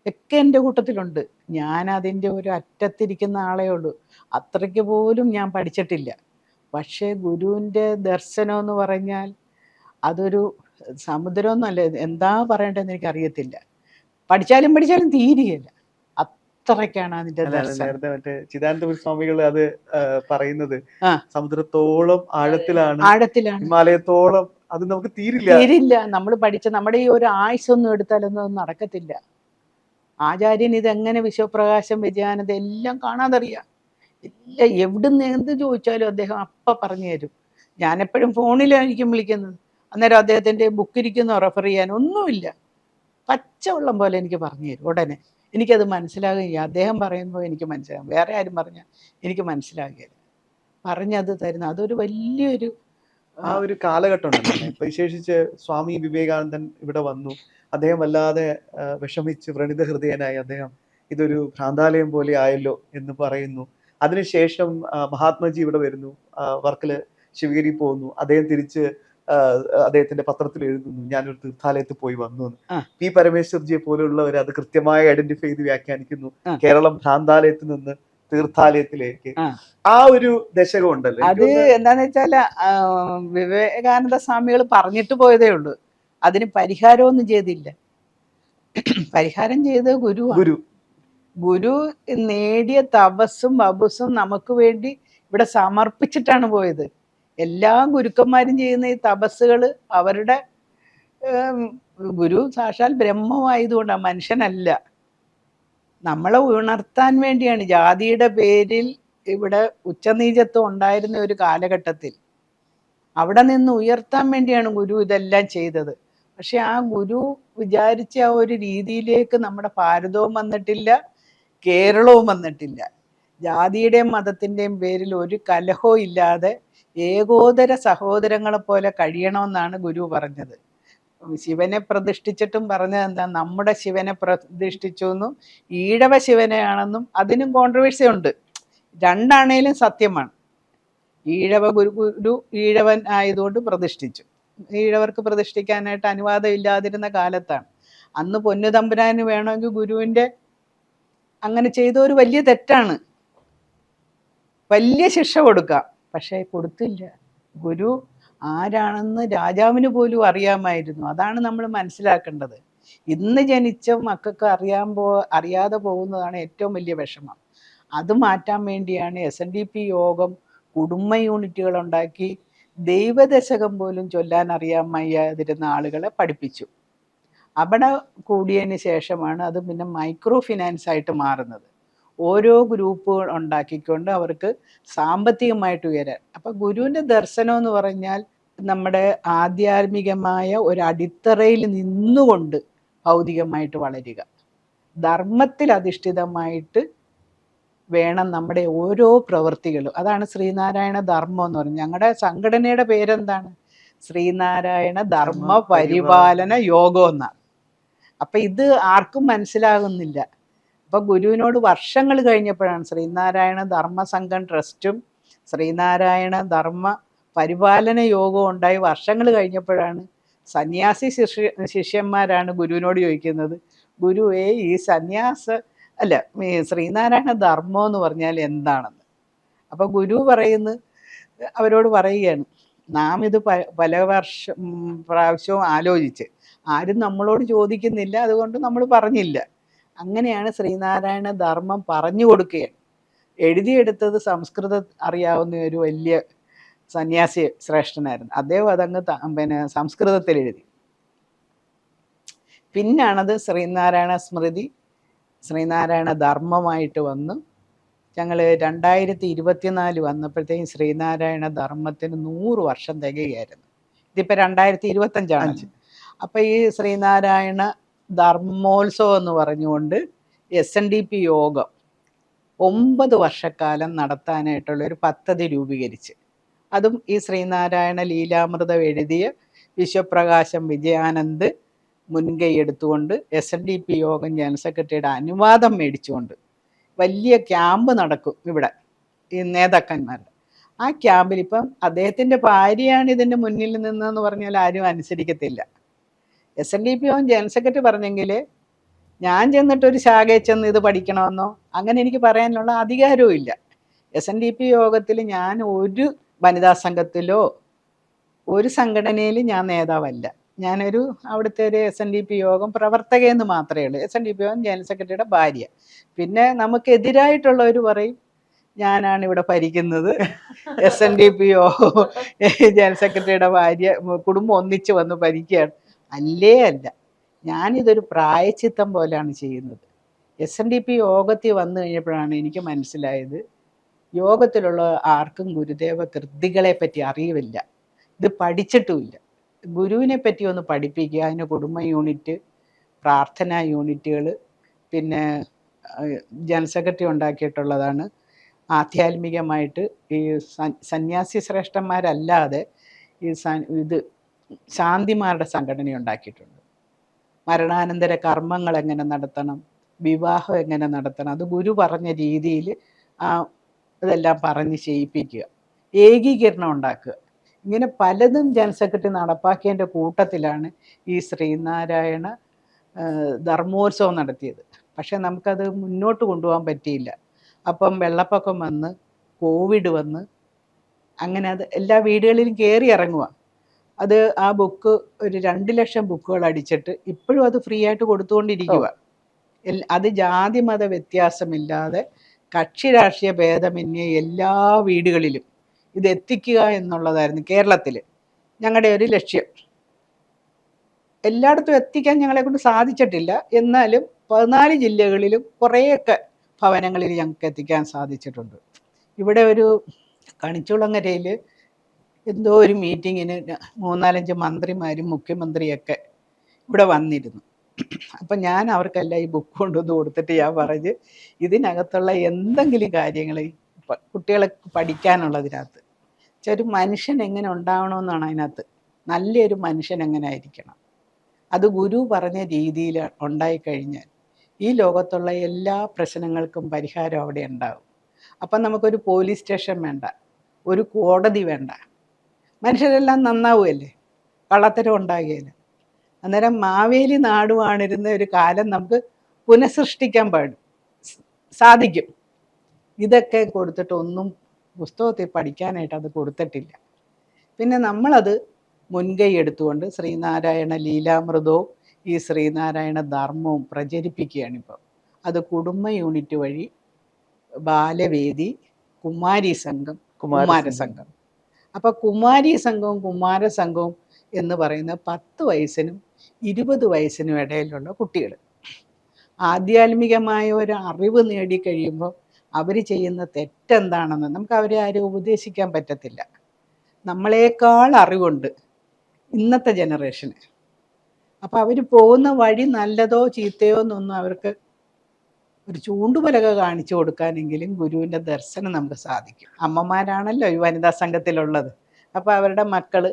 ഒക്കെ എൻ്റെ കൂട്ടത്തിലുണ്ട്. ഞാൻ അതിൻ്റെ ഒരു അറ്റത്തിരിക്കുന്ന ആളേ ഉള്ളൂ. അത്രയ്ക്ക് പോലും ഞാൻ പഠിച്ചിട്ടില്ല. പക്ഷേ ഗുരുവിൻ്റെ ദർശനം എന്ന് പറഞ്ഞാൽ അതൊരു സമുദ്രമൊന്നുമല്ല. എന്താ പറയേണ്ടതെന്ന് എനിക്കറിയത്തില്ല. പഠിച്ചാലും തീരുകയില്ല. അത്രയ്ക്കാണ് അതിൻ്റെ ദർശനം. നേരത്തെ മറ്റേ ചിദാനന്ദപുരി സ്വാമികൾ അത് പറയുന്നത് സമുദ്രത്തോളം ആഴത്തിലാണ്, ഹിമാലയത്തോളം അത് നമുക്ക് തീരില്ല. നമ്മൾ പഠിച്ച നമ്മുടെ ഈ ഒരു ആയുസ്സൊന്നും എടുത്താലൊന്നും നടക്കത്തില്ല. ആചാര്യൻ ഇതെങ്ങനെ വിശ്വപ്രകാശം വിജയാനന്ദ എല്ലാം കാണാതറിയാം. എല്ലാം എവിടുന്ന് എന്ത് ചോദിച്ചാലും അദ്ദേഹം അപ്പം പറഞ്ഞു തരും. ഞാനെപ്പോഴും ഫോണിലായിരിക്കും വിളിക്കുന്നത്. അന്നേരം അദ്ദേഹത്തിൻ്റെ ബുക്ക് ഇരിക്കുന്നോ റെഫർ ചെയ്യാൻ ഒന്നുമില്ല. പച്ചവെള്ളം പോലെ എനിക്ക് പറഞ്ഞു തരും ഉടനെ. എനിക്കത് മനസ്സിലാകുകയില്ല. അദ്ദേഹം പറയുമ്പോൾ എനിക്ക് മനസ്സിലാകും. വേറെ ആരും പറഞ്ഞാൽ എനിക്ക് മനസ്സിലാകുകയില്ല. പറഞ്ഞത് തരുന്ന അതൊരു വലിയൊരു ആ ഒരു കാലഘട്ടം ഉണ്ടല്ലോ. വിശേഷിച്ച് സ്വാമി വിവേകാനന്ദൻ ഇവിടെ വന്നു. അദ്ദേഹം വല്ലാതെ വിഷമിച്ച് വ്രണിത ഹൃദയനായി. അദ്ദേഹം ഇതൊരു ഭ്രാന്താലയം പോലെ ആയല്ലോ എന്ന് പറയുന്നു. അതിനുശേഷം മഹാത്മജി ഇവിടെ വരുന്നു, വർക്കല ശിവഗിരി പോകുന്നു. അദ്ദേഹം തിരിച്ച് അദ്ദേഹത്തിന്റെ പത്രത്തിൽ എഴുതുന്നു, ഞാനൊരു തീർത്ഥാലയത്തിൽ പോയി വന്നു എന്ന്. പി പരമേശ്വർജിയെ പോലുള്ളവർ അത് കൃത്യമായി ഐഡന്റിഫൈ ചെയ്ത് വ്യാഖ്യാനിക്കുന്നു. കേരളം ഭ്രാന്താലയത്തിൽ നിന്ന് തീർത്ഥാലയത്തിലേക്ക് ആ ഒരു ദശകം ഉണ്ടല്ലോ. അത് എന്താന്ന് വെച്ചാല് വിവേകാനന്ദ സ്വാമികൾ പറഞ്ഞിട്ട് പോയതേ ഉള്ളൂ. അതിന് പരിഹാരമൊന്നും ചെയ്തില്ല. പരിഹാരം ചെയ്ത് ഗുരു നേടിയ തപസ്സും വപസ്സും നമുക്ക് വേണ്ടി ഇവിടെ സമർപ്പിച്ചിട്ടാണ് പോയത്. എല്ലാ ഗുരുക്കന്മാരും ചെയ്യുന്ന ഈ തപസ്സുകൾ അവരുടെ ഗുരു സാക്ഷാൽ ബ്രഹ്മമായതുകൊണ്ടാണ്, മനുഷ്യനല്ല. നമ്മളെ ഉണർത്താൻ വേണ്ടിയാണ്. ജാതിയുടെ പേരിൽ ഇവിടെ ഉച്ചനീചത്വം ഉണ്ടായിരുന്ന ഒരു കാലഘട്ടത്തിൽ അവിടെ നിന്ന് ഉയർത്താൻ വേണ്ടിയാണ് ഗുരു ഇതെല്ലാം ചെയ്തത്. പക്ഷെ ആ ഗുരു വിചാരിച്ച ആ ഒരു രീതിയിലേക്ക് നമ്മുടെ ഭാരതവും വന്നിട്ടില്ല, കേരളവും വന്നിട്ടില്ല. ജാതിയുടെയും മതത്തിൻ്റെയും പേരിൽ ഒരു കലഹവും ഇല്ലാതെ ഏകോദര സഹോദരങ്ങളെ പോലെ കഴിയണമെന്നാണ് ഗുരു പറഞ്ഞത്. ശിവനെ പ്രതിഷ്ഠിച്ചിട്ടും പറഞ്ഞത് എന്താ, നമ്മുടെ ശിവനെ പ്രതിഷ്ഠിച്ചു എന്നും ഈഴവ ശിവനെയാണെന്നും അതിനും കോൺട്രവേഴ്സി ഉണ്ട്. രണ്ടാണേലും സത്യമാണ്. ഈഴവ ഗുരു ഈഴവൻ ആയതുകൊണ്ട് പ്രതിഷ്ഠിച്ചു. ഈഴവർക്ക് പ്രതിഷ്ഠിക്കാനായിട്ട് അനുവാദം ഇല്ലാതിരുന്ന കാലത്താണ്. അന്ന് പൊന്നുതമ്പുരാന് വേണമെങ്കിൽ ഗുരുവിൻ്റെ അങ്ങനെ ചെയ്ത ഒരു വലിയ തെറ്റാണ്, വലിയ ശിക്ഷ കൊടുക്കാം. പക്ഷേ കൊടുത്തില്ല. ഗുരു ആരാണെന്ന് രാജാവിന് പോലും അറിയാമായിരുന്നു. അതാണ് നമ്മൾ മനസ്സിലാക്കേണ്ടത്. ഇന്ന് ജനിച്ച മക്കൾക്ക് അറിയാതെ പോകുന്നതാണ് ഏറ്റവും വലിയ വിഷമം. അത് മാറ്റാൻ വേണ്ടിയാണ് SNDP യോഗം കുടുംബ യൂണിറ്റുകൾ ഉണ്ടാക്കി ദൈവദശകം പോലും ചൊല്ലാൻ അറിയാൻ വയ്യാതിരുന്ന ആളുകളെ പഠിപ്പിച്ചു. അവിടെ കൂടിയതിന് ശേഷമാണ് അത് പിന്നെ മൈക്രോ ഫിനാൻസ് ആയിട്ട് മാറുന്നത്. ഓരോ ഗ്രൂപ്പുകൾ ഉണ്ടാക്കിക്കൊണ്ട് അവർക്ക് സാമ്പത്തികമായിട്ട് ഉയരാൻ. അപ്പം ഗുരുവിൻ്റെ ദർശനം എന്ന് പറഞ്ഞാൽ നമ്മുടെ ആധ്യാത്മികമായ ഒരു അടിത്തറയിൽ നിന്നുകൊണ്ട് ഭൗതികമായിട്ട് വളരുക, ധർമ്മത്തിൽ അധിഷ്ഠിതമായിട്ട് വേണം നമ്മുടെ ഓരോ പ്രവൃത്തികളും. അതാണ് ശ്രീനാരായണ ധർമ്മം എന്ന് പറഞ്ഞത്. ഞങ്ങളുടെ സംഘടനയുടെ പേരെന്താണ്? ശ്രീനാരായണ ധർമ്മ പരിപാലന യോഗം എന്നാണ്. അപ്പം ഇത് ആർക്കും മനസ്സിലാകുന്നില്ല. അപ്പം ഗുരുവിനോട് വർഷങ്ങൾ കഴിഞ്ഞപ്പോഴാണ് ശ്രീനാരായണ ധർമ്മസംഘം ട്രസ്റ്റും ശ്രീനാരായണ ധർമ്മ പരിപാലന യോഗവും ഉണ്ടായി. വർഷങ്ങൾ കഴിഞ്ഞപ്പോഴാണ് സന്യാസി ശിഷ്യന്മാരാണ് ഗുരുവിനോട് ചോദിക്കുന്നത്, ഗുരുവേ ഈ ശ്രീനാരായണ ധർമ്മം എന്ന് പറഞ്ഞാൽ എന്താണെന്ന്. അപ്പം ഗുരു അവരോട് പറയുകയാണ്, നാം ഇത് പല പ്രാവശ്യവും ആലോചിച്ച് ആരും നമ്മളോട് ചോദിക്കുന്നില്ല, അതുകൊണ്ട് നമ്മൾ പറഞ്ഞില്ല. അങ്ങനെയാണ് ശ്രീനാരായണ ധർമ്മം പറഞ്ഞു കൊടുക്കുകയാണ്. എഴുതിയെടുത്തത് സംസ്കൃതം അറിയാവുന്ന ഒരു വലിയ സന്യാസി ശ്രേഷ്ഠനായിരുന്നു. അദ്ദേഹം അതങ്ങ് സംസ്കൃതത്തിൽ എഴുതി. പിന്നാണത് ശ്രീനാരായണ സ്മൃതി ശ്രീനാരായണ ധർമ്മമായിട്ട് വന്നു. ഞങ്ങൾ 2024 വന്നപ്പോഴത്തേക്കും ശ്രീനാരായണ ധർമ്മത്തിന് 100 വർഷം തികയായിരുന്നു. ഇതിപ്പോൾ 2025. അപ്പം ഈ ശ്രീനാരായണ ധർമ്മോത്സവം എന്ന് പറഞ്ഞുകൊണ്ട് SNDP യോഗം 9 വർഷക്കാലം നടത്താനായിട്ടുള്ളൊരു പദ്ധതി രൂപീകരിച്ച്, അതും ഈ ശ്രീനാരായണ ലീലാമൃതം എഴുതിയ വിശ്വപ്രകാശം വിജയാനന്ദ് മുൻകൈ എടുത്തുകൊണ്ട് SNDP യോഗം ജനറൽ സെക്രട്ടറിയുടെ അനുവാദം മേടിച്ചുകൊണ്ട് വലിയ ക്യാമ്പ് നടക്കും ഇവിടെ ഈ നേതാക്കന്മാരുടെ. ആ ക്യാമ്പിൽ ഇപ്പം അദ്ദേഹത്തിൻ്റെ ഭാര്യയാണ് ഇതിൻ്റെ മുന്നിൽ നിന്നെന്ന് പറഞ്ഞാൽ ആരും അനുസരിക്കത്തില്ല. SNDP യോഗം ജനറൽ സെക്രട്ടറി പറഞ്ഞെങ്കിൽ ഞാൻ ചെന്നിട്ടൊരു ശാഖയിൽ ചെന്ന് ഇത് പഠിക്കണമെന്നോ അങ്ങനെ എനിക്ക് പറയാനുള്ള അധികാരവും ഇല്ല. SNDP യോഗത്തിൽ ഞാൻ ഒരു വനിതാ സംഘത്തിലോ ഒരു സംഘടനയിലും ഞാൻ നേതാവല്ല. ഞാനൊരു അവിടുത്തെ ഒരു SNDP യോഗം പ്രവർത്തകയെന്ന് മാത്രമേ ഉള്ളൂ. SNDP യോഗം ജനറൽ സെക്രട്ടറിയുടെ ഭാര്യ. പിന്നെ നമുക്കെതിരായിട്ടുള്ളവർ പറയും ഞാനാണ് ഇവിടെ ഭരിക്കുന്നത്, SNDP യോഗം ജനറൽ സെക്രട്ടറിയുടെ ഭാര്യ കുടുംബം ഒന്നിച്ച് വന്ന് ഭരിക്കുകയാണ്. അല്ല, ഞാനിതൊരു പ്രായച്ചിത്തം പോലെയാണ് ചെയ്യുന്നത്. SNDP യോഗത്തിൽ വന്നു കഴിഞ്ഞപ്പോഴാണ് എനിക്ക് മനസ്സിലായത്, യോഗത്തിലുള്ള ആർക്കും ഗുരുദേവ കൃതികളെ പറ്റി അറിയില്ല, ഇത് പഠിച്ചിട്ടുമില്ല. ഗുരുവിനെ പറ്റി ഒന്ന് പഠിപ്പിക്കുക. അതിന് കുടുംബ യൂണിറ്റ്, പ്രാർത്ഥനാ യൂണിറ്റുകൾ, പിന്നെ ജനറൽ സെക്രട്ടറി ഉണ്ടാക്കിയിട്ടുള്ളതാണ്. ആധ്യാത്മികമായിട്ട് ഈ സന്യാസി ശ്രേഷ്ഠന്മാരല്ലാതെ ഇത് ശാന്തിമാരുടെ സംഘടന ഉണ്ടാക്കിയിട്ടുണ്ട്. മരണാനന്തര കർമ്മങ്ങൾ എങ്ങനെ നടത്തണം, വിവാഹം എങ്ങനെ നടത്തണം, അത് ഗുരു പറഞ്ഞ രീതിയിൽ ഇതെല്ലാം പറഞ്ഞ് ചെയ്യിപ്പിക്കുക. ഏകീകരണം ഉണ്ടാക്കുക. ഇങ്ങനെ പലതും ജനറൽ സെക്രട്ടറി നടപ്പാക്കിയതിൻ്റെ കൂട്ടത്തിലാണ് ഈ ശ്രീനാരായണ ധർമ്മോത്സവം നടത്തിയത്. പക്ഷെ നമുക്കത് മുന്നോട്ട് കൊണ്ടുപോകാൻ പറ്റിയില്ല. അപ്പം വെള്ളപ്പൊക്കം വന്ന്, കോവിഡ് വന്ന്, അങ്ങനെ അത് എല്ലാ വീടുകളിലും കയറി ഇറങ്ങുക. അത് ആ ബുക്ക് ഒരു 2 ലക്ഷം ബുക്കുകൾ അടിച്ചിട്ട് ഇപ്പോഴും അത് ഫ്രീ ആയിട്ട് കൊടുത്തുകൊണ്ടിരിക്കുക. അത് ജാതി മത വ്യത്യാസമില്ലാതെ കക്ഷി രാഷ്ട്രീയ ഭേദമന്യേ എല്ലാ വീടുകളിലും ഇത് എത്തിക്കുക എന്നുള്ളതായിരുന്നു കേരളത്തിൽ ഞങ്ങളുടെ ഒരു ലക്ഷ്യം. എല്ലായിടത്തും എത്തിക്കാൻ ഞങ്ങളെ കൊണ്ട് സാധിച്ചിട്ടില്ല. എന്നാലും 14 ജില്ലകളിലും കുറേയൊക്കെ ഭവനങ്ങളിൽ ഞങ്ങൾക്ക് എത്തിക്കാൻ സാധിച്ചിട്ടുണ്ട്. ഇവിടെ ഒരു കണിച്ചുളങ്ങരയിൽ എന്തോ ഒരു മീറ്റിങ്ങിന് 3-4 മന്ത്രിമാരും മുഖ്യമന്ത്രിയൊക്കെ ഇവിടെ വന്നിരുന്നു. അപ്പം ഞാൻ അവർക്കെല്ലാം ഈ ബുക്ക് കൊണ്ടുവന്ന് കൊടുത്തിട്ട് ഞാൻ പറഞ്ഞ് ഇതിനകത്തുള്ള എന്തെങ്കിലും കാര്യങ്ങൾ കുട്ടികളെ പഠിക്കാനുള്ളതിനകത്ത് ഒരു മനുഷ്യൻ എങ്ങനെ ഉണ്ടാവണമെന്നാണ് അതിനകത്ത്. നല്ലൊരു മനുഷ്യൻ എങ്ങനെ ആയിരിക്കണം, അത് ഗുരു പറഞ്ഞ രീതിയിൽ ഉണ്ടായിക്കഴിഞ്ഞാൽ ഈ ലോകത്തുള്ള എല്ലാ പ്രശ്നങ്ങൾക്കും പരിഹാരം അവിടെ ഉണ്ടാകും. അപ്പം നമുക്കൊരു പോലീസ് സ്റ്റേഷൻ വേണ്ട, ഒരു കോടതി വേണ്ട, മനുഷ്യരെല്ലാം നന്നാവുമല്ലേ, കള്ളത്തരം ഉണ്ടാകുകയില്ല. അന്നേരം മാവേലി നാടുവാണിരുന്ന ഒരു കാലം നമുക്ക് പുനഃസൃഷ്ടിക്കാൻ സാധിക്കും. ഇതൊക്കെ കൊടുത്തിട്ട് ഒന്നും പുസ്തകത്തിൽ പഠിക്കാനായിട്ട് അത് കൊടുത്തിട്ടില്ല. പിന്നെ നമ്മളത് മുൻകൈ എടുത്തുകൊണ്ട് ശ്രീനാരായണ ലീലാമൃതവും ഈ ശ്രീനാരായണ ധർമ്മവും പ്രചരിപ്പിക്കുകയാണിപ്പോൾ. അത് കുടുംബ യൂണിറ്റ് വഴി ബാലവേദി, കുമാരി സംഘം, കുമാരസംഘം. അപ്പോൾ കുമാരി സംഘവും കുമാരസംഘവും എന്ന് പറയുന്ന 10 വയസ്സിനും 20 വയസ്സിനും ഇടയിലുള്ള കുട്ടികൾ ആധ്യാത്മികമായ ഒരു അറിവ് നേടിക്കഴിയുമ്പോൾ അവർ ചെയ്യുന്ന തെറ്റെന്താണെന്ന് നമുക്ക് അവരെ ആരും ഉപദേശിക്കാൻ പറ്റത്തില്ല. നമ്മളെക്കാൾ അറിവുണ്ട് ഇന്നത്തെ ജനറേഷന്. അപ്പം അവർ പോകുന്ന വഴി നല്ലതോ ചീത്തയോ എന്നൊന്നും അവർക്ക് ഒരു ചൂണ്ടുപലക കാണിച്ചു കൊടുക്കാനെങ്കിലും ഗുരുവിൻ്റെ ദർശനം നമുക്ക് സാധിക്കും. അമ്മമാരാണല്ലോ ഈ വനിതാ സംഘത്തിലുള്ളത്. അപ്പോൾ അവരുടെ മക്കൾ,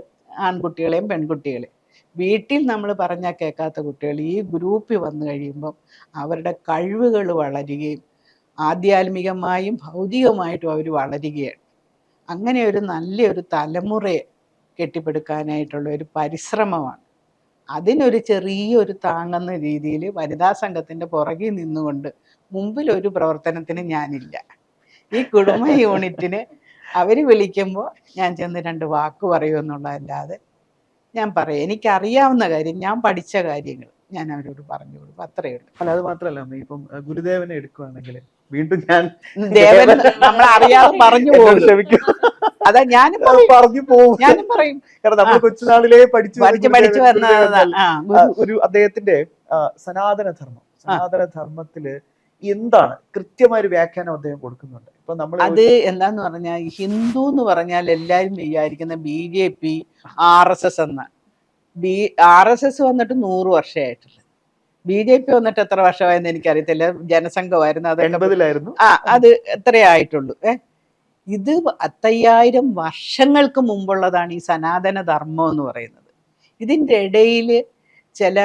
ആൺകുട്ടികളെയും പെൺകുട്ടികളെയും, വീട്ടിൽ നമ്മൾ പറഞ്ഞാൽ കേൾക്കാത്ത കുട്ടികൾ ഈ ഗ്രൂപ്പിൽ വന്നു കഴിയുമ്പം അവരുടെ കഴിവുകൾ വളരുകയും ആധ്യാത്മികമായും ഭൗതികമായിട്ടും അവർ വളരുകയാണ്. അങ്ങനെ ഒരു നല്ലൊരു തലമുറയെ കെട്ടിപ്പടുക്കാനായിട്ടുള്ള ഒരു പരിശ്രമമാണ്. അതിനൊരു ചെറിയൊരു താങ്ങുന്ന രീതിയിൽ വനിതാ സംഘത്തിൻ്റെ പുറകിൽ നിന്നുകൊണ്ട് മുമ്പിൽ ഒരു പ്രവർത്തനത്തിന് ഞാനില്ല. ഈ കുടുംബ യൂണിറ്റിന് അവർ വിളിക്കുമ്പോൾ ഞാൻ ചെന്ന് 2 വാക്ക് പറയുമെന്നുള്ളതല്ലാതെ ഞാൻ പറയും എനിക്കറിയാവുന്ന കാര്യം, ഞാൻ പഠിച്ച കാര്യങ്ങൾ ഞാൻ അവരോട് പറഞ്ഞു കൊടുക്കും, അത്രയേ ഉള്ളൂ. അല്ല, അത് മാത്രമല്ല അമ്മ, ഇപ്പം ഗുരുദേവനെ എടുക്കുകയാണെങ്കിൽ വീണ്ടും ഞാൻ ദേവൻ നമ്മളറിയാതെ പറഞ്ഞു പോകും. ക്ഷമിക്കും, അതാ ഞാനും പറഞ്ഞു പോകും. ഞാനും പറയും. കാരണം നമ്മൾ കൊച്ചുനാളിലേ പഠിച്ചു വന്ന ഒരു അദ്ദേഹത്തിന്റെ സനാതന ധർമ്മത്തില് എന്താണ് കൃത്യമായ ഒരു വ്യാഖ്യാനം അദ്ദേഹം കൊടുക്കുന്നുണ്ട്. ഇപ്പൊ നമ്മൾ അത് എന്താന്ന് പറഞ്ഞാൽ ഹിന്ദു എന്ന് പറഞ്ഞാൽ എല്ലാരും വിചാരിക്കുന്ന BJP RSS എന്ന. RSS വന്നിട്ട് 100 വർഷമായിട്ടുള്ളത്. BJP വന്നിട്ട് എത്ര വർഷമായെന്ന് എനിക്കറിയത്തില്ല. ജനസംഘമായിരുന്നു, അത് 80-ലായിരുന്നു. അത് എത്രയേ ആയിട്ടുള്ളൂ. ഇത് 5000 വർഷങ്ങൾക്ക് മുമ്പുള്ളതാണ് ഈ സനാതന ധർമ്മം എന്ന് പറയുന്നത്. ഇതിൻ്റെ ഇടയിൽ ചില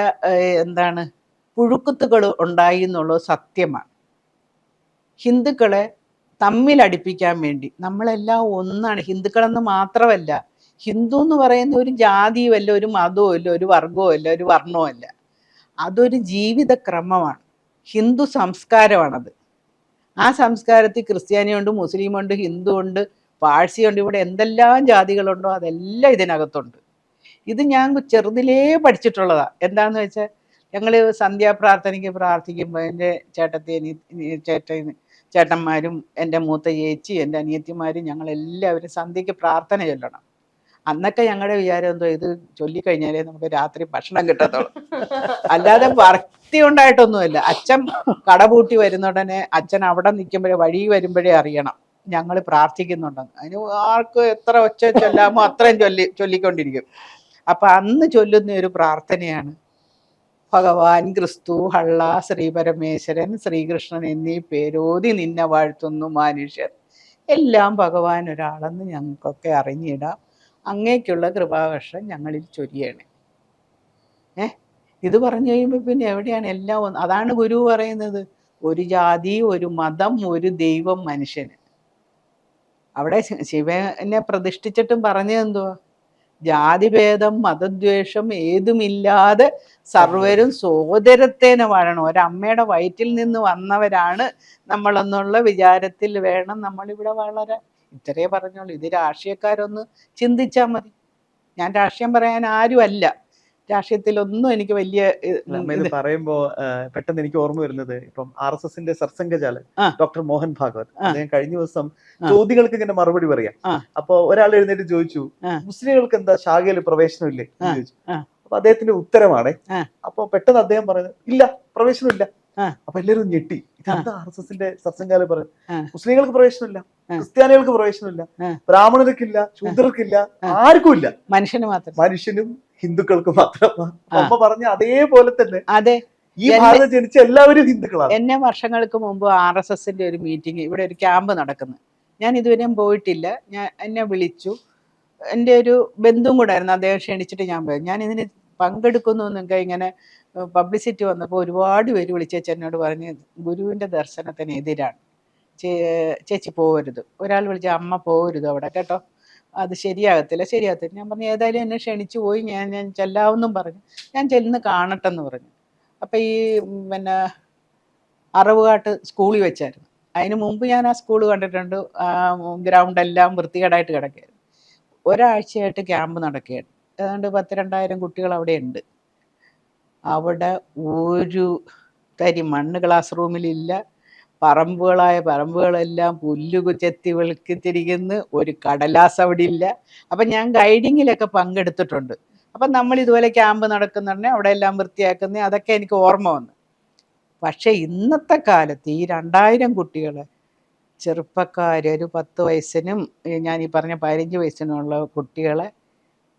പുഴുക്കുത്തുകൾ ഉണ്ടായി എന്നുള്ളത് സത്യമാണ്. ഹിന്ദുക്കളെ തമ്മിലടിപ്പിക്കാൻ വേണ്ടി നമ്മളെല്ലാം ഒന്നാണ്. ഹിന്ദുക്കളെന്ന് മാത്രമല്ല, ഹിന്ദു എന്ന് പറയുന്ന ഒരു ജാതിയുമല്ല, ഒരു മതവുമല്ല, ഒരു വർഗവുമല്ല, ഒരു വർണ്ണവുമല്ല. അതൊരു ജീവിതക്രമമാണ്. ഹിന്ദു സംസ്കാരമാണത്. ആ സംസ്കാരത്തിൽ ക്രിസ്ത്യാനിയുണ്ട്, മുസ്ലിമുണ്ട്, ഹിന്ദു ഉണ്ട്, പാഴ്സിയുണ്ട്. ഇവിടെ എന്തെല്ലാം ജാതികളുണ്ടോ അതെല്ലാം ഇതിനകത്തുണ്ട്. ഇത് ഞാൻ ചെറുതിലേ പഠിച്ചിട്ടുള്ളതാണ്. എന്താണെന്ന് വെച്ചാൽ ഞങ്ങൾ സന്ധ്യാപ്രാർത്ഥനയ്ക്ക് പ്രാർത്ഥിക്കുമ്പോൾ എൻ്റെ ചേട്ടന്മാരും എൻ്റെ മൂത്ത ചേച്ചി, എൻ്റെ അനിയത്തിമാരും ഞങ്ങളെല്ലാവരും സന്ധ്യയ്ക്ക് പ്രാർത്ഥന ചൊല്ലണം. അന്നൊക്കെ ഞങ്ങളുടെ വിചാരം എന്തോ ഇത് ചൊല്ലിക്കഴിഞ്ഞാലേ നമുക്ക് രാത്രി ഭക്ഷണം കിട്ടത്തുള്ളൂ, അല്ലാതെ ഭക്തി ഉണ്ടായിട്ടൊന്നുമില്ല. അച്ഛൻ കടപൂട്ടി വരുന്നുടനെ അച്ഛൻ അവിടെ നിൽക്കുമ്പോഴേ വഴി വരുമ്പോഴേ അറിയണം ഞങ്ങൾ പ്രാർത്ഥിക്കുന്നുണ്ടെന്ന്. അതിന് ആർക്ക് എത്ര ഒച്ച ചൊല്ലാമോ അത്രയും ചൊല്ലിക്കൊണ്ടിരിക്കും. അപ്പം അന്ന് ചൊല്ലുന്ന ഒരു പ്രാർത്ഥനയാണ് ഭഗവാൻ, ക്രിസ്തു, ഹള്ള, ശ്രീ പരമേശ്വരൻ, ശ്രീകൃഷ്ണൻ എന്നീ പേരോതി നിന്നെ വാഴ്ത്തുന്നു മനുഷ്യർ. എല്ലാം ഭഗവാൻ ഒരാളെന്ന് ഞങ്ങൾക്കൊക്കെ അറിഞ്ഞിടാം. അങ്ങേക്കുള്ള കൃപാവർഷം ഞങ്ങളിൽ ചൊരിയണേ. ഇത് പറഞ്ഞു കഴിയുമ്പോൾ പിന്നെ എവിടെയാണ് എല്ലാം? അതാണ് ഗുരു പറയുന്നത്, ഒരു ജാതി, ഒരു മതം, ഒരു ദൈവം മനുഷ്യന്. അവിടെ ശിവനെ പ്രതിഷ്ഠിച്ചിട്ടും പറഞ്ഞതെന്തുവാ? ജാതിഭേദം മതദ്വേഷം ഏതുമില്ലാതെ സർവരും സോദരത്തേന വാഴണം. ഒരമ്മയുടെ വയറ്റിൽ നിന്ന് വന്നവരാണ് നമ്മളെന്നുള്ള വിചാരത്തിൽ വേണം നമ്മളിവിടെ വളരാൻ. ഇത്രയേ പറഞ്ഞോളൂ. ഇത് രാഷ്ട്രീയക്കാരൊന്ന് ചിന്തിച്ചാൽ മതി. ഞാൻ രാഷ്ട്രീയം പറയാൻ ആരുമല്ല, രാഷ്ട്രീയത്തിലൊന്നും എനിക്ക് വലിയ ഇത് പറയുമ്പോ പെട്ടെന്ന് എനിക്ക് ഓർമ്മ വരുന്നത് ഇപ്പം RSSന്റെ സർസംഘചാലൻ ഡോക്ടർ മോഹൻ ഭാഗവത്, അദ്ദേഹം കഴിഞ്ഞ ദിവസം ചോദ്യങ്ങൾക്ക് ഇങ്ങനെ മറുപടി പറയാം. അപ്പൊ ഒരാൾ എഴുന്നേറ്റ് ചോദിച്ചു, മുസ്ലിങ്ങൾക്ക് എന്താ ശാഖയിൽ പ്രവേശനമില്ലേ എന്ന് ചോദിച്ചു. അപ്പൊ അദ്ദേഹത്തിന്റെ ഉത്തരമാണ്. അപ്പൊ പെട്ടെന്ന് അദ്ദേഹം പറയുന്നത് ഇല്ല, പ്രവേശനമില്ല. അപ്പൊ എല്ലാവരും ഞെട്ടി. ഇതെന്താ RSSന്റെ സർസംഘചാലൻ പറഞ്ഞു? മുസ്ലിങ്ങൾക്ക് പ്രവേശനമില്ല, ക്രിസ്ത്യാനികൾക്ക് പ്രവേശനമില്ല, ബ്രാഹ്മണർക്കില്ല, ശൂദ്രർക്കില്ല, ആർക്കും ഇല്ല, മനുഷ്യനും ഹിന്ദുക്കൾക്ക് മാത്രം. അമ്മ പറഞ്ഞ അതേപോലെ തന്നെ അതെ, ഈ ഭാരതം ജനിച്ച എല്ലാവരും ഹിന്ദുക്കളാണ്. എന്നെ വർഷങ്ങൾക്ക് മുമ്പ് RSSന്റെ ഒരു മീറ്റിംഗ്, ഇവിടെ ഒരു ക്യാമ്പ് നടക്കുന്നു, ഞാൻ ഇതുവരെയും പോയിട്ടില്ല. എന്നെ വിളിച്ചു, എൻ്റെ ഒരു ബന്ധുവും കൂടെ ആയിരുന്നു, അദ്ദേഹം ക്ഷണിച്ചിട്ട് ഞാൻ പോയി. ഞാൻ ഇതിന് പങ്കെടുക്കുന്നു എന്നൊക്കെ ഇങ്ങനെ പബ്ലിസിറ്റി വന്നപ്പോൾ ഒരുപാട് പേര് വിളിച്ചേച്ച് എന്നോട് പറഞ്ഞ് ഗുരുവിൻ്റെ ദർശനത്തിന് എതിരാണ്. ചേച്ചി പോകരുത്, ഒരാൾ വിളിച്ച അമ്മ പോകരുത് അവിടെ കേട്ടോ, അത് ശരിയാകത്തില്ല. ഞാൻ പറഞ്ഞു ഏതായാലും എന്നെ ക്ഷണിച്ചു പോയി, ഞാൻ ചെല്ലാവെന്നും പറഞ്ഞു. ഞാൻ ചെല്ലുന്ന കാണട്ടെന്ന് പറഞ്ഞു. അപ്പം ഈ പിന്നെ അറവുകാട്ട് സ്കൂളിൽ വെച്ചായിരുന്നു. അതിന് മുമ്പ് ഞാൻ ആ സ്കൂൾ കണ്ടിട്ടുണ്ട്. ഗ്രൗണ്ടെല്ലാം വൃത്തികേടായിട്ട് കിടക്കുകയായിരുന്നു. ഒരാഴ്ചയായിട്ട് ക്യാമ്പ് നടക്കുകയാണ്. ഏതാണ്ട് 10,000-2000 കുട്ടികൾ അവിടെ ഉണ്ട്. അവിടെ ഒരു തരി മണ്ണ് ക്ലാസ് റൂമിലില്ല. പറമ്പുകളെല്ലാം പുല്ല് ചെത്തി വെളുക്കിത്തിരിക്കുന്നു. ഒരു കടലാസ് അവിടെ ഇല്ല. അപ്പം ഞാൻ ഗൈഡിങ്ങിലൊക്കെ പങ്കെടുത്തിട്ടുണ്ട്. അപ്പം നമ്മൾ ഇതുപോലെ ക്യാമ്പ് നടക്കുന്നുണ്ടെ അവിടെ എല്ലാം വൃത്തിയാക്കുന്ന അതൊക്കെ എനിക്ക് ഓർമ്മ വന്നു. പക്ഷെ ഇന്നത്തെ കാലത്ത് ഈ 2000 കുട്ടികളെ, ചെറുപ്പക്കാർ, ഒരു 10 വയസ്സിനും ഞാൻ ഈ പറഞ്ഞ 15 വയസ്സിനുമുള്ള കുട്ടികളെ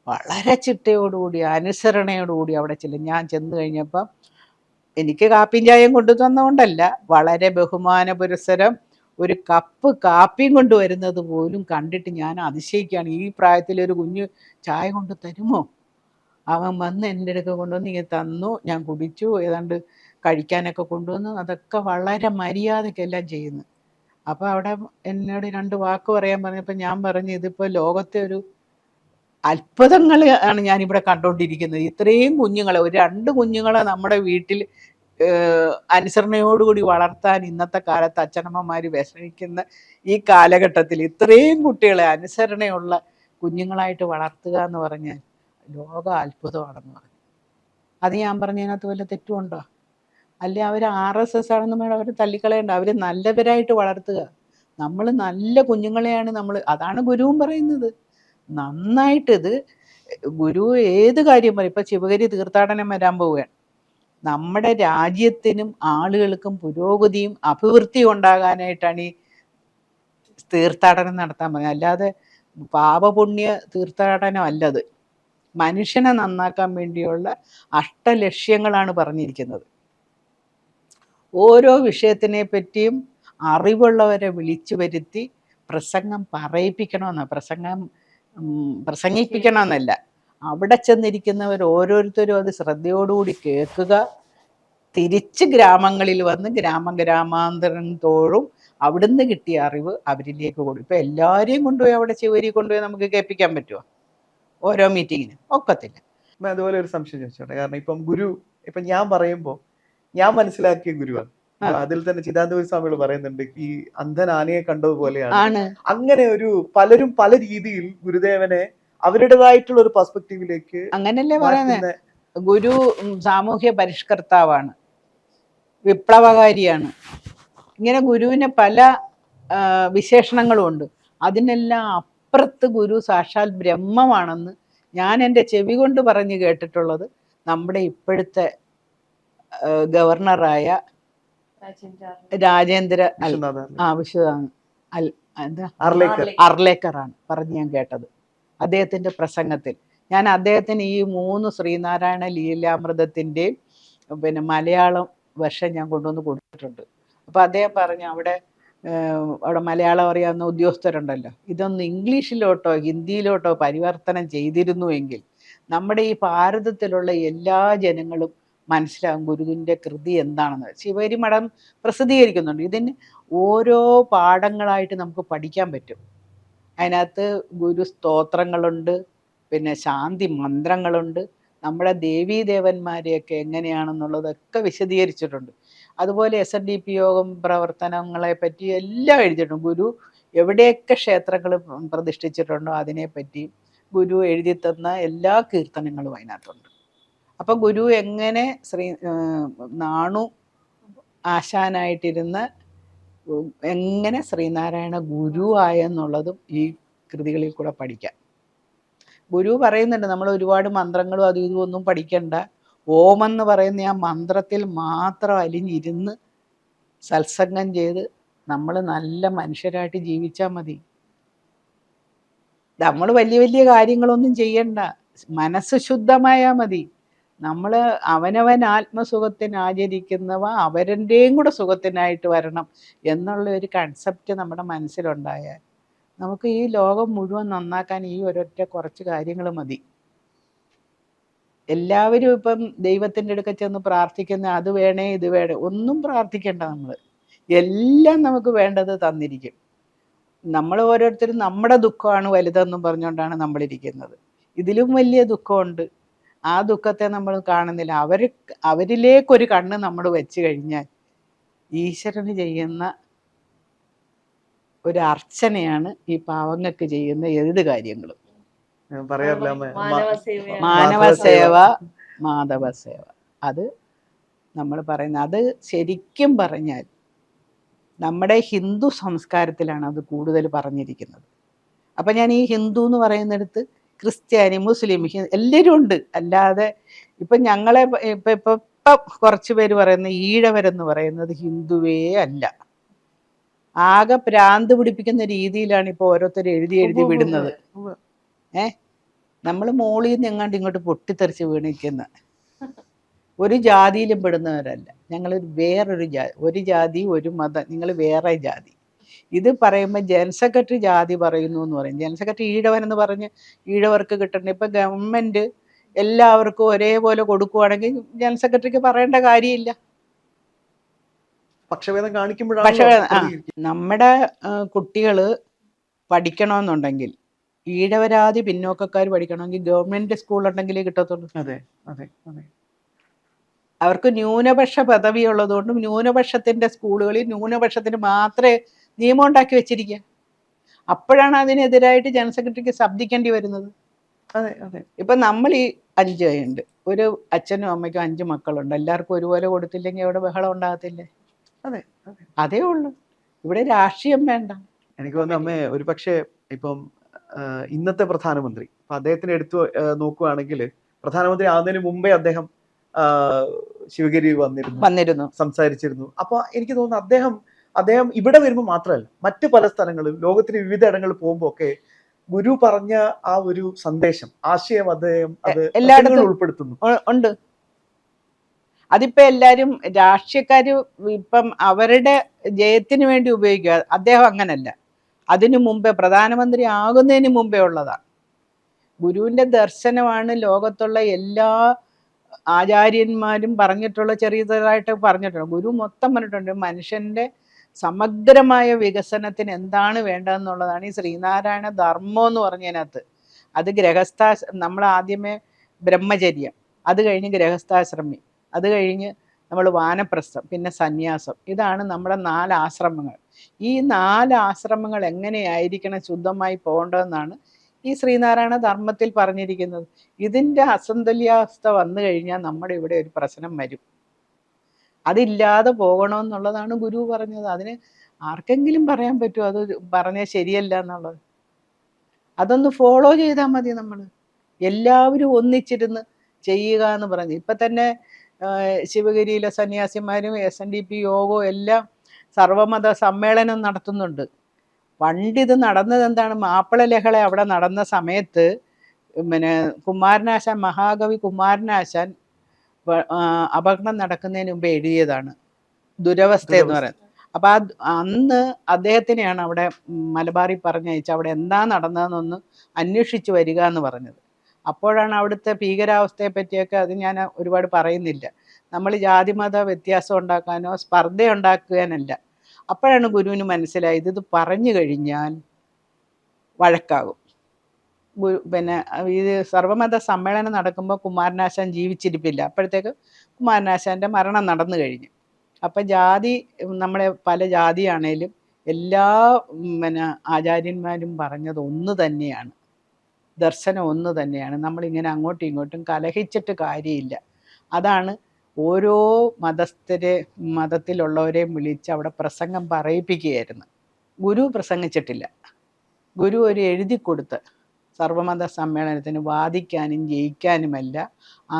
വളരെ ചിട്ടയോടുകൂടി അനുസരണയോടുകൂടി അവിടെ ചെല്ലും. ഞാൻ ചെന്ന് കഴിഞ്ഞപ്പം എനിക്ക് കാപ്പിയും ചായയും കൊണ്ടു തന്നുകൊണ്ടല്ല, വളരെ ബഹുമാന പുരസ്സരം ഒരു കപ്പ് കാപ്പിയും കൊണ്ടുവരുന്നത് പോലും കണ്ടിട്ട് ഞാൻ അതിശയിക്കുകയാണ്. ഈ പ്രായത്തിലൊരു കുഞ്ഞ് ചായ കൊണ്ട് തരുമോ? അവൻ വന്ന് എൻ്റെ അടുക്ക കൊണ്ടുവന്ന് ഇങ്ങനെ തന്നു, ഞാൻ കുടിച്ചു, ഏതാണ്ട് കഴിക്കാനൊക്കെ കൊണ്ടുവന്നു. അതൊക്കെ വളരെ മര്യാദക്കെല്ലാം ചെയ്യുന്നു. അപ്പോൾ അവിടെ എന്നോട് 2 വാക്ക് പറയാൻ പറഞ്ഞപ്പോൾ ഞാൻ പറഞ്ഞു, ഇതിപ്പോൾ ലോകത്തെ ഒരു അത്ഭുതങ്ങൾ ആണ് ഞാനിവിടെ കണ്ടുകൊണ്ടിരിക്കുന്നത്. ഇത്രയും കുഞ്ഞുങ്ങളെ, ഒരു 2 കുഞ്ഞുങ്ങളെ നമ്മുടെ വീട്ടിൽ അനുസരണയോടുകൂടി വളർത്താൻ ഇന്നത്തെ കാലത്ത് അച്ഛനമ്മമാർ വിഷമിക്കുന്ന ഈ കാലഘട്ടത്തിൽ ഇത്രയും കുട്ടികളെ അനുസരണയുള്ള കുഞ്ഞുങ്ങളായിട്ട് വളർത്തുക എന്ന് പറഞ്ഞാൽ ലോക അത്ഭുതമാണെന്ന് പറഞ്ഞു. അത് ഞാൻ പറഞ്ഞതിനകത്ത് വല്ല തെറ്റുമുണ്ടോ? അല്ലെ അവർ RSS ആണെന്ന് വേണം അവർ തള്ളിക്കളയണ്ട. അവർ നല്ലവരായിട്ട് വളർത്തുക. നമ്മൾ നല്ല കുഞ്ഞുങ്ങളെയാണ് നമ്മൾ, അതാണ് ഗുരുവും പറയുന്നത്. നന്നായിട്ടിത് ഗുരു ഏത് കാര്യം പറയും. ഇപ്പം ശിവഗിരി തീർത്ഥാടനം വരാൻ പോവുകയാണ്. നമ്മുടെ രാജ്യത്തിനും ആളുകൾക്കും പുരോഗതിയും അഭിവൃദ്ധിയും ഉണ്ടാകാനായിട്ടാണ് ഈ തീർത്ഥാടനം നടത്താൻ പറയുന്നത്. അല്ലാതെ പാപപുണ്യ തീർത്ഥാടനം അല്ലത്. മനുഷ്യനെ നന്നാക്കാൻ വേണ്ടിയുള്ള അഷ്ടലക്ഷ്യങ്ങളാണ് പറഞ്ഞിരിക്കുന്നത്. ഓരോ വിഷയത്തിനെ പറ്റിയും അറിവുള്ളവരെ വിളിച്ചു വരുത്തി പ്രസംഗം പറയിപ്പിക്കണമെന്ന, പ്രസംഗിപ്പിക്കണമെന്നല്ല, അവിടെ ചെന്നിരിക്കുന്നവർ ഓരോരുത്തരും അത് ശ്രദ്ധയോടുകൂടി കേൾക്കുക, തിരിച്ച് ഗ്രാമങ്ങളിൽ വന്ന് ഗ്രാമാന്തരം തോറും അവിടുന്ന് കിട്ടിയ അറിവ് അവരിലേക്ക് കൊടുക്കും. ഇപ്പം എല്ലാവരെയും കൊണ്ടുപോയി അവിടെ ശിവരി കൊണ്ടുപോയി നമുക്ക് കേൾപ്പിക്കാൻ പറ്റുമോ? ഓരോ മീറ്റിങ്ങിനും ഒക്കത്തില്ല. അതുപോലെ ഒരു സംശയം ചോദിച്ചോട്ടെ. കാരണം ഇപ്പം ഗുരു, ഇപ്പം ഞാൻ പറയുമ്പോൾ ഞാൻ മനസ്സിലാക്കിയ ഗുരുവാണ്. അതിൽ തന്നെ ചിദാനന്ദപുരി സ്വാമികൾ പറയുന്നുണ്ട്, ഈ അന്ധൻ ആനയെ കണ്ടതുപോലെയാണ്. അങ്ങനെ ഒരു പലരും പല രീതിയിൽ ഗുരുദേവനെ അവരുടേതായിട്ടുള്ള ഒരു പെർസ്പെക്റ്റീവിലേക്ക്, അങ്ങനല്ലേ പറയുന്നത്. ഗുരു സാമൂഹ്യ പരിഷ്കർത്താവാണ്, വിപ്ലവകാരിയാണ്. ഇങ്ങനെ ഗുരുവിന് പല വിശേഷണങ്ങളും ഉണ്ട്. അതിനെല്ലാം അപ്പുറത്ത് ഗുരു സാക്ഷാൽ ബ്രഹ്മമാണെന്ന് ഞാൻ എൻ്റെ ചെവി കൊണ്ട് പറഞ്ഞ് കേട്ടിട്ടുള്ളത് നമ്മുടെ ഇപ്പോഴത്തെ ഗവർണറായ രാജേന്ദ്ര അർലേക്കറാണ് പറഞ്ഞ് ഞാൻ കേട്ടത് അദ്ദേഹത്തിൻ്റെ പ്രസംഗത്തിൽ. ഞാൻ അദ്ദേഹത്തിന് ഈ 3 ശ്രീനാരായണ ലീലാമൃതത്തിൻ്റെയും പിന്നെ മലയാളം വെർഷൻ ഞാൻ കൊണ്ടുവന്ന് കൊടുത്തിട്ടുണ്ട്. അപ്പോൾ അദ്ദേഹം പറഞ്ഞു, അവിടെ മലയാളം അറിയാവുന്ന ഉദ്യോഗസ്ഥരുണ്ടല്ലോ, ഇതൊന്ന് ഇംഗ്ലീഷിലോട്ടോ ഹിന്ദിയിലോട്ടോ പരിവർത്തനം ചെയ്തിരുന്നുവെങ്കിൽ നമ്മുടെ ഈ ഭാരതത്തിലുള്ള എല്ലാ ജനങ്ങളും മനസ്സിലാകും ഗുരുവിൻ്റെ കൃതി എന്താണെന്ന്. ശിവഗിരി മഠം പ്രസിദ്ധീകരിക്കുന്നുണ്ട്. ഇതിന് ഓരോ പാഠങ്ങളായിട്ട് നമുക്ക് പഠിക്കാൻ പറ്റും. അതിനകത്ത് ഗുരു സ്തോത്രങ്ങളുണ്ട്, പിന്നെ ശാന്തി മന്ത്രങ്ങളുണ്ട്, നമ്മുടെ ദേവീദേവന്മാരെയൊക്കെ എങ്ങനെയാണെന്നുള്ളതൊക്കെ വിശദീകരിച്ചിട്ടുണ്ട്. അതുപോലെ SNDP യോഗം പ്രവർത്തനങ്ങളെ പറ്റി എല്ലാം എഴുതിയിട്ടുണ്ട്. ഗുരു എവിടെയൊക്കെ ക്ഷേത്രങ്ങൾ പ്രതിഷ്ഠിച്ചിട്ടുണ്ടോ അതിനെപ്പറ്റി ഗുരു എഴുതി തന്ന എല്ലാ കീർത്തനങ്ങളും അതിനകത്തുണ്ട്. അപ്പം ഗുരു എങ്ങനെ നാണു ആശാനായിട്ടിരുന്ന് എങ്ങനെ ശ്രീനാരായണ ഗുരു ആയെന്നുള്ളതും ഈ കൃതികളിൽ കൂടെ പഠിക്കാം. ഗുരു പറയുന്നുണ്ട്, നമ്മൾ ഒരുപാട് മന്ത്രങ്ങളും അതും ഇതും ഒന്നും പഠിക്കണ്ട, ഓമെന്ന് പറയുന്ന ആ മന്ത്രത്തിൽ മാത്രം അലിഞ്ഞിരുന്ന് സത്സംഗം ചെയ്ത് നമ്മൾ നല്ല മനുഷ്യരായിട്ട് ജീവിച്ചാൽ മതി. നമ്മൾ വലിയ വലിയ കാര്യങ്ങളൊന്നും ചെയ്യണ്ട, മനസ്സ് ശുദ്ധമായാൽ മതി. നമ്മൾ അവനവൻ ആത്മസുഖത്തിന് ആചരിക്കുന്നവ അവരൻ്റെയും കൂടെ സുഖത്തിനായിട്ട് വരണം എന്നുള്ള ഒരു കൺസെപ്റ്റ് നമ്മുടെ മനസ്സിലുണ്ടായാൽ നമുക്ക് ഈ ലോകം മുഴുവൻ നന്നാക്കാൻ ഈ ഒരൊറ്റ കുറച്ച് കാര്യങ്ങൾ മതി. എല്ലാവരും ഇപ്പം ദൈവത്തിൻ്റെ അടുക്ക ചെന്ന് പ്രാർത്ഥിക്കുന്ന അത് വേണേ ഇത് വേണേ ഒന്നും പ്രാർത്ഥിക്കേണ്ട. നമ്മൾ എല്ലാം നമുക്ക് വേണ്ടത് തന്നിരിക്കും. നമ്മൾ ഓരോരുത്തരും നമ്മുടെ ദുഃഖമാണ് വലുതെന്നും പറഞ്ഞുകൊണ്ടാണ് നമ്മളിരിക്കുന്നത്. ഇതിലും വലിയ ദുഃഖമുണ്ട്. ആ ദുഃഖത്തെ നമ്മൾ കാണുന്നില്ല. അവരിലേക്കൊരു കണ്ണ് നമ്മൾ വെച്ച് കഴിഞ്ഞാൽ ഈശ്വരന് ചെയ്യുന്ന ഒരു അർച്ചനയാണ് ഈ പാവങ്ങൾക്ക് ചെയ്യുന്ന ഏത് കാര്യങ്ങളും. ഞാൻ പറയാറില്ല അമ്മേ, മാനവസേവ മാധവസേവ. അത് നമ്മൾ പറയുന്നത്, അത് ശരിക്കും പറഞ്ഞാൽ നമ്മുടെ ഹിന്ദു സംസ്കാരത്തിലാണ് അത് കൂടുതൽ പറഞ്ഞിരിക്കുന്നത്. അപ്പം ഞാൻ ഈ ഹിന്ദു എന്ന് പറയുന്നിടത്ത് ക്രിസ്ത്യാനി, മുസ്ലിം, എല്ലാവരും ഉണ്ട്. അല്ലാതെ ഇപ്പം ഞങ്ങളെ ഇപ്പം കുറച്ച് പേര് പറയുന്ന ഈഴവരെന്ന് പറയുന്നത് ഹിന്ദുവേ അല്ല. ആകെ ഭ്രാന്ത് പിടിപ്പിക്കുന്ന രീതിയിലാണ് ഇപ്പോൾ ഓരോരുത്തർ എഴുതി വിടുന്നത്. നമ്മൾ മോളിൽ നിന്ന് എങ്ങാണ്ട് ഇങ്ങോട്ട് പൊട്ടിത്തെറിച്ച് വീണിരിക്കുന്ന ഒരു ജാതിയിലും പെടുന്നവരല്ല. ഞങ്ങൾ വേറൊരു ജാതി, ഒരു ജാതി ഒരു മതം, നിങ്ങൾ വേറെ ജാതി. ഇത് പറയുമ്പോൾ ജനറൽ സെക്രട്ടറി ജാതി പറയുന്നു എന്ന് പറയും. ജനറൽ സെക്രട്ടറി ഈഴവൻ എന്ന് പറഞ്ഞ് ഈഴവർക്ക് കിട്ടണ്ട. ഇപ്പം ഗവൺമെൻറ് എല്ലാവർക്കും ഒരേപോലെ കൊടുക്കുവാണെങ്കിൽ ജനറൽ സെക്രട്ടറിക്ക് പറയേണ്ട കാര്യമില്ല. പക്ഷഭേദം പക്ഷേ കാണിക്കുമ്പോഴാണ് നമ്മുടെ കുട്ടികൾ പഠിക്കണമെന്നുണ്ടെങ്കിൽ ഈഴവരാതി പിന്നോക്കക്കാർ പഠിക്കണമെങ്കിൽ ഗവൺമെൻറ് സ്കൂളുണ്ടെങ്കിലേ കിട്ടത്തുള്ളൂ. അതെ അതെ അതെ. അവർക്ക് ന്യൂനപക്ഷ പദവി ഉള്ളതുകൊണ്ടും ന്യൂനപക്ഷത്തിൻ്റെ സ്കൂളുകളിൽ ന്യൂനപക്ഷത്തിന് മാത്രമേ നിയമം ഉണ്ടാക്കി വെച്ചിരിക്കുക. അപ്പോഴാണ് അതിനെതിരായിട്ട് ജനറൽ സെക്രട്ടറിക്ക് ശബ്ദിക്കേണ്ടി വരുന്നത്. അതെ അതെ. ഇപ്പം നമ്മൾ ഈ 5 പേരുണ്ട്, ഒരു അച്ഛനും അമ്മയ്ക്കും 5 മക്കളുണ്ട്, എല്ലാവർക്കും ഒരുപോലെ കൊടുത്തില്ലെങ്കിൽ അവിടെ ബഹളം ഉണ്ടാകത്തില്ലേ? അതെ അതെ. അതേ ഉള്ളൂ. ഇവിടെ രാഷ്ട്രീയം വേണ്ട. എനിക്ക് തോന്നുന്നു അമ്മേ, ഒരു പക്ഷേ ഇപ്പം ഇന്നത്തെ പ്രധാനമന്ത്രി, ഇപ്പം അദ്ദേഹത്തിന് എടുത്തു നോക്കുകയാണെങ്കിൽ പ്രധാനമന്ത്രി ആകുന്നതിന് മുമ്പേ അദ്ദേഹം ശിവഗിരി വന്നിരുന്നു, സംസാരിച്ചിരുന്നു. അപ്പൊ എനിക്ക് തോന്നുന്നു അദ്ദേഹം ഇവിടെ വരുമ്പോൾ മാത്രമല്ല, മറ്റു പല സ്ഥലങ്ങളിലും ലോകത്തിന് വിവിധ ഇടങ്ങളിൽ പോകുമ്പോൾ ഒക്കെ ഗുരു പറഞ്ഞ ആ ഒരു സന്ദേശം, ആശയം അദ്ദേഹം അത് എല്ലായിടത്തും ഉൾപ്പെടുത്തുന്നു. ഉണ്ട്. അതിപ്പോ എല്ലാരും രാഷ്ട്രീയക്കാര് ഇപ്പം അവരുടെ ജയത്തിന് വേണ്ടി ഉപയോഗിക്കുക. അദ്ദേഹം അങ്ങനല്ല. അതിനു മുമ്പേ, പ്രധാനമന്ത്രി ആകുന്നതിന് മുമ്പേ ഉള്ളതാണ്. ഗുരുവിന്റെ ദർശനമാണ് ലോകത്തുള്ള എല്ലാ ആചാര്യന്മാരും പറഞ്ഞിട്ടുള്ള, ചെറിയതായിട്ട് പറഞ്ഞിട്ടുണ്ട്. ഗുരു മൊത്തം പറഞ്ഞിട്ടുണ്ട് മനുഷ്യന്റെ സമഗ്രമായ വികസനത്തിന് എന്താണ് വേണ്ടതെന്നുള്ളതാണ് ഈ ശ്രീനാരായണ ധർമ്മം എന്ന് പറഞ്ഞതിനകത്ത്. അത് നമ്മൾ ആദ്യമേ ബ്രഹ്മചര്യം, അത് കഴിഞ്ഞ് ഗൃഹസ്ഥാശ്രമി, അത് കഴിഞ്ഞ് നമ്മൾ വാനപ്രസ്ഥം, പിന്നെ സന്യാസം. ഇതാണ് നമ്മുടെ 4 ആശ്രമങ്ങൾ. ഈ 4 ആശ്രമങ്ങൾ എങ്ങനെയായിരിക്കണം ശുദ്ധമായി പോകേണ്ടതെന്നാണ് ഈ ശ്രീനാരായണ ധർമ്മത്തിൽ പറഞ്ഞിരിക്കുന്നത്. ഇതിൻ്റെ അസന്തുല്യാവസ്ഥ വന്നു കഴിഞ്ഞാൽ നമ്മുടെ ഇവിടെ ഒരു പ്രശ്നം വരും. അതില്ലാതെ പോകണമെന്നുള്ളതാണ് ഗുരു പറഞ്ഞത്. അതിന് ആർക്കെങ്കിലും പറയാൻ പറ്റുമോ അത് പറഞ്ഞാൽ ശരിയല്ല എന്നുള്ളത്? അതൊന്ന് ഫോളോ ചെയ്താൽ മതി. നമ്മൾ എല്ലാവരും ഒന്നിച്ചിരുന്ന് ചെയ്യുക എന്ന് പറഞ്ഞു. ഇപ്പം തന്നെ ശിവഗിരിയിലെ സന്യാസിമാരും SNDP യോഗവും എല്ലാം സർവമത സമ്മേളനം നടത്തുന്നുണ്ട്. പണ്ടിത് നടന്നത് എന്താണ്? മാപ്പിള ലഹള അവിടെ നടന്ന സമയത്ത് പിന്നെ കുമാരനാശാൻ, മഹാകവി കുമാരനാശാൻ അപകടം നടക്കുന്നതിന് മുമ്പ് എഴുതിയതാണ് ദുരവസ്ഥ എന്ന് പറയുന്നത്. അപ്പം അന്ന് അദ്ദേഹത്തിനെയാണ് അവിടെ മലബാറിൽ പറഞ്ഞയച്ച് അവിടെ എന്താ നടന്നതെന്നൊന്ന് അന്വേഷിച്ച് വരിക എന്ന് പറഞ്ഞത്. അപ്പോഴാണ് അവിടുത്തെ ഭീകരാവസ്ഥയെ പറ്റിയൊക്കെ, അത് ഞാൻ ഒരുപാട് പറയുന്നില്ല. നമ്മൾ ജാതിമത വ്യത്യാസം ഉണ്ടാക്കാനോ സ്പർദ്ധ ഉണ്ടാക്കാനല്ല. അപ്പോഴാണ് ഗുരുവിന് മനസ്സിലായത് ഇത് പറഞ്ഞു കഴിഞ്ഞാൽ വഴക്കാകും. പിന്നെ ഇത് സർവമത സമ്മേളനം നടക്കുമ്പോൾ കുമാരനാശാൻ ജീവിച്ചിരിപ്പില്ല. അപ്പോഴത്തേക്ക് കുമാരനാശാൻ്റെ മരണം നടന്നു കഴിഞ്ഞു. അപ്പം ജാതി, നമ്മളെ പല ജാതിയാണേലും എല്ലാ ആചാര്യന്മാരും പറഞ്ഞത് ഒന്ന് തന്നെയാണ്, ദർശനം ഒന്ന് തന്നെയാണ്. നമ്മളിങ്ങനെ അങ്ങോട്ടും ഇങ്ങോട്ടും കലഹിച്ചിട്ട് കാര്യമില്ല. അതാണ് ഓരോ മതത്തിലുള്ളവരെയും വിളിച്ച് അവിടെ പ്രസംഗം പറയിപ്പിക്കുകയായിരുന്നു. ഗുരു പ്രസംഗിച്ചിട്ടില്ല. ഗുരു ഒരു എഴുതി കൊടുത്ത് സർവമത സമ്മേളനത്തിന് വാദിക്കാനും ജയിക്കാനുമല്ല,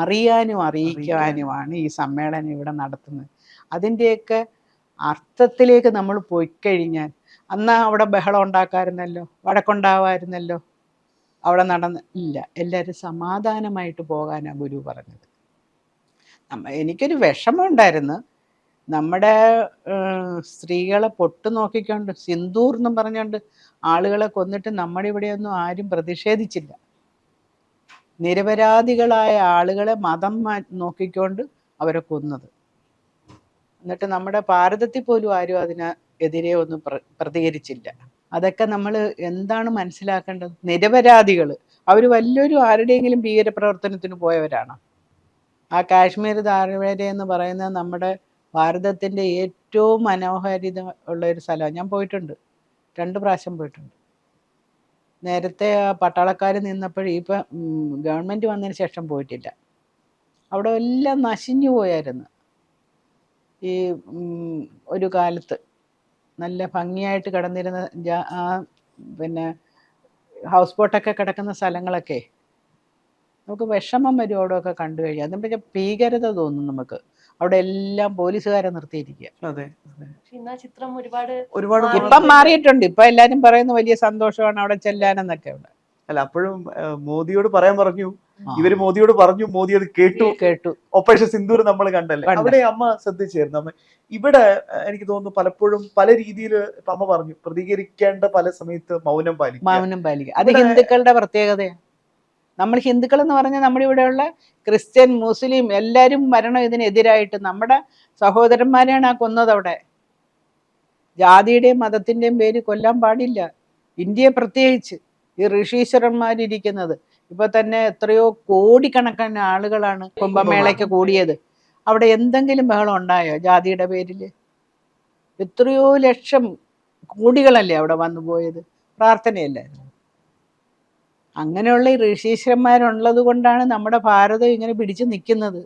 അറിയാനും അറിയിക്കാനുമാണ് ഈ സമ്മേളനം ഇവിടെ നടത്തുന്നത്. അതിൻ്റെയൊക്കെ അർത്ഥത്തിലേക്ക് നമ്മൾ പോയിക്കഴിഞ്ഞാൽ, അന്നാ അവിടെ ബഹളം ഉണ്ടാക്കാമായിരുന്നല്ലോ, വഴക്കുണ്ടാവാമായിരുന്നല്ലോ, അവിടെ ഇല്ല. എല്ലാവരും സമാധാനമായിട്ട് പോകാനാണ് ഗുരു പറഞ്ഞത്. എനിക്കൊരു വിഷമമുണ്ടായിരുന്നു. നമ്മുടെ സ്ത്രീകളെ പൊട്ട് നോക്കിക്കൊണ്ട് സിന്ദൂർ എന്നും പറഞ്ഞുകൊണ്ട് ആളുകളെ കൊന്നിട്ട് നമ്മുടെ ഇവിടെയൊന്നും ആരും പ്രതിഷേധിച്ചില്ല. നിരപരാധികളായ ആളുകളെ മതം നോക്കിക്കൊണ്ട് അവരെ കൊന്നത്. എന്നിട്ട് നമ്മുടെ ഭാരതത്തിൽ പോലും ആരും അതിനെതിരെ ഒന്നും പ്രതികരിച്ചില്ല. അതൊക്കെ നമ്മൾ എന്താണ് മനസ്സിലാക്കേണ്ടത്? നിരപരാധികൾ അവർ വലിയൊരു ആരുടെയെങ്കിലും ഭീകരപ്രവർത്തനത്തിന് പോയവരാണ്. ആ കാശ്മീർ താഴ്വര എന്ന് പറയുന്നത് നമ്മുടെ ഭാരതത്തിൻ്റെ ഏറ്റവും മനോഹാരിത ഉള്ള ഒരു സ്ഥലമാണ്. ഞാൻ പോയിട്ടുണ്ട്, 2 പ്രാവശ്യം പോയിട്ടുണ്ട്. നേരത്തെ പട്ടാളക്കാർ നിന്നപ്പോഴും ഇപ്പം ഗവൺമെൻറ് വന്നതിന് ശേഷം പോയിട്ടില്ല. അവിടെ എല്ലാം നശിഞ്ഞു പോയായിരുന്നു. ഈ ഒരു കാലത്ത് നല്ല ഭംഗിയായിട്ട് കിടന്നിരുന്ന പിന്നെ ഹൗസ് ബോട്ടൊക്കെ കിടക്കുന്ന സ്ഥലങ്ങളൊക്കെ നമുക്ക് വിഷമം വരും അവിടെയൊക്കെ കണ്ടു കഴിഞ്ഞാൽ. അതും പിന്നെ ഭീകരത തോന്നും നമുക്ക്. അവിടെ എല്ലാം പോലീസുകാരെ നിർത്തിയിരിക്കുക. അതെ, ചിത്രം ഒരുപാട് ഇപ്പം മാറിയിട്ടുണ്ട്. ഇപ്പൊ എല്ലാരും പറയുന്ന വലിയ സന്തോഷമാണ് അവിടെ ചെല്ലാനെന്നൊക്കെ ഉണ്ട്. അല്ല, അപ്പോഴും മോദിയോട് പറയാൻ പറഞ്ഞു, ഇവര് മോദിയോട് പറഞ്ഞു, മോദി അത് കേട്ടു. ഓപ്പറേഷൻ സിന്ദൂർ നമ്മൾ കണ്ടല്ലേ, അവിടെ അമ്മ ശ്രദ്ധിച്ചായിരുന്നു. അമ്മ ഇവിടെ എനിക്ക് തോന്നുന്നു പലപ്പോഴും പല രീതിയിൽ അമ്മ പറഞ്ഞു പ്രതികരിക്കേണ്ട പല സമയത്ത് മൗനം പാലിക്കുക. അത് ഹിന്ദുക്കളുടെ പ്രത്യേകതയാണ്. നമ്മൾ ഹിന്ദുക്കൾ എന്ന് പറഞ്ഞാൽ നമ്മുടെ ഇവിടെയുള്ള ക്രിസ്ത്യൻ, മുസ്ലിം എല്ലാവരും വരണം ഇതിനെതിരായിട്ട്. നമ്മുടെ സഹോദരന്മാരെയാണ് ആ കൊന്നത്. അവിടെ ജാതിയുടെയും മതത്തിൻ്റെയും പേര് കൊല്ലാൻ പാടില്ല. ഇന്ത്യയെ പ്രത്യേകിച്ച് ഈ ഋഷീശ്വരന്മാരിരിക്കുന്നത്. ഇപ്പൊ തന്നെ എത്രയോ കോടിക്കണക്കിന് ആളുകളാണ് കുംഭമേളയ്ക്ക് കൂടിയത്. അവിടെ എന്തെങ്കിലും ബഹളം ഉണ്ടായോ ജാതിയുടെ പേരിൽ? എത്രയോ ലക്ഷം കോടികളല്ലേ അവിടെ വന്നു പോയത്. പ്രാർത്ഥനയല്ലായിരുന്നു. അങ്ങനെയുള്ള ഈ ഋഷീശ്വരന്മാരുള്ളത് കൊണ്ടാണ് നമ്മുടെ ഭാരതം ഇങ്ങനെ പിടിച്ചു നിൽക്കുന്നത്.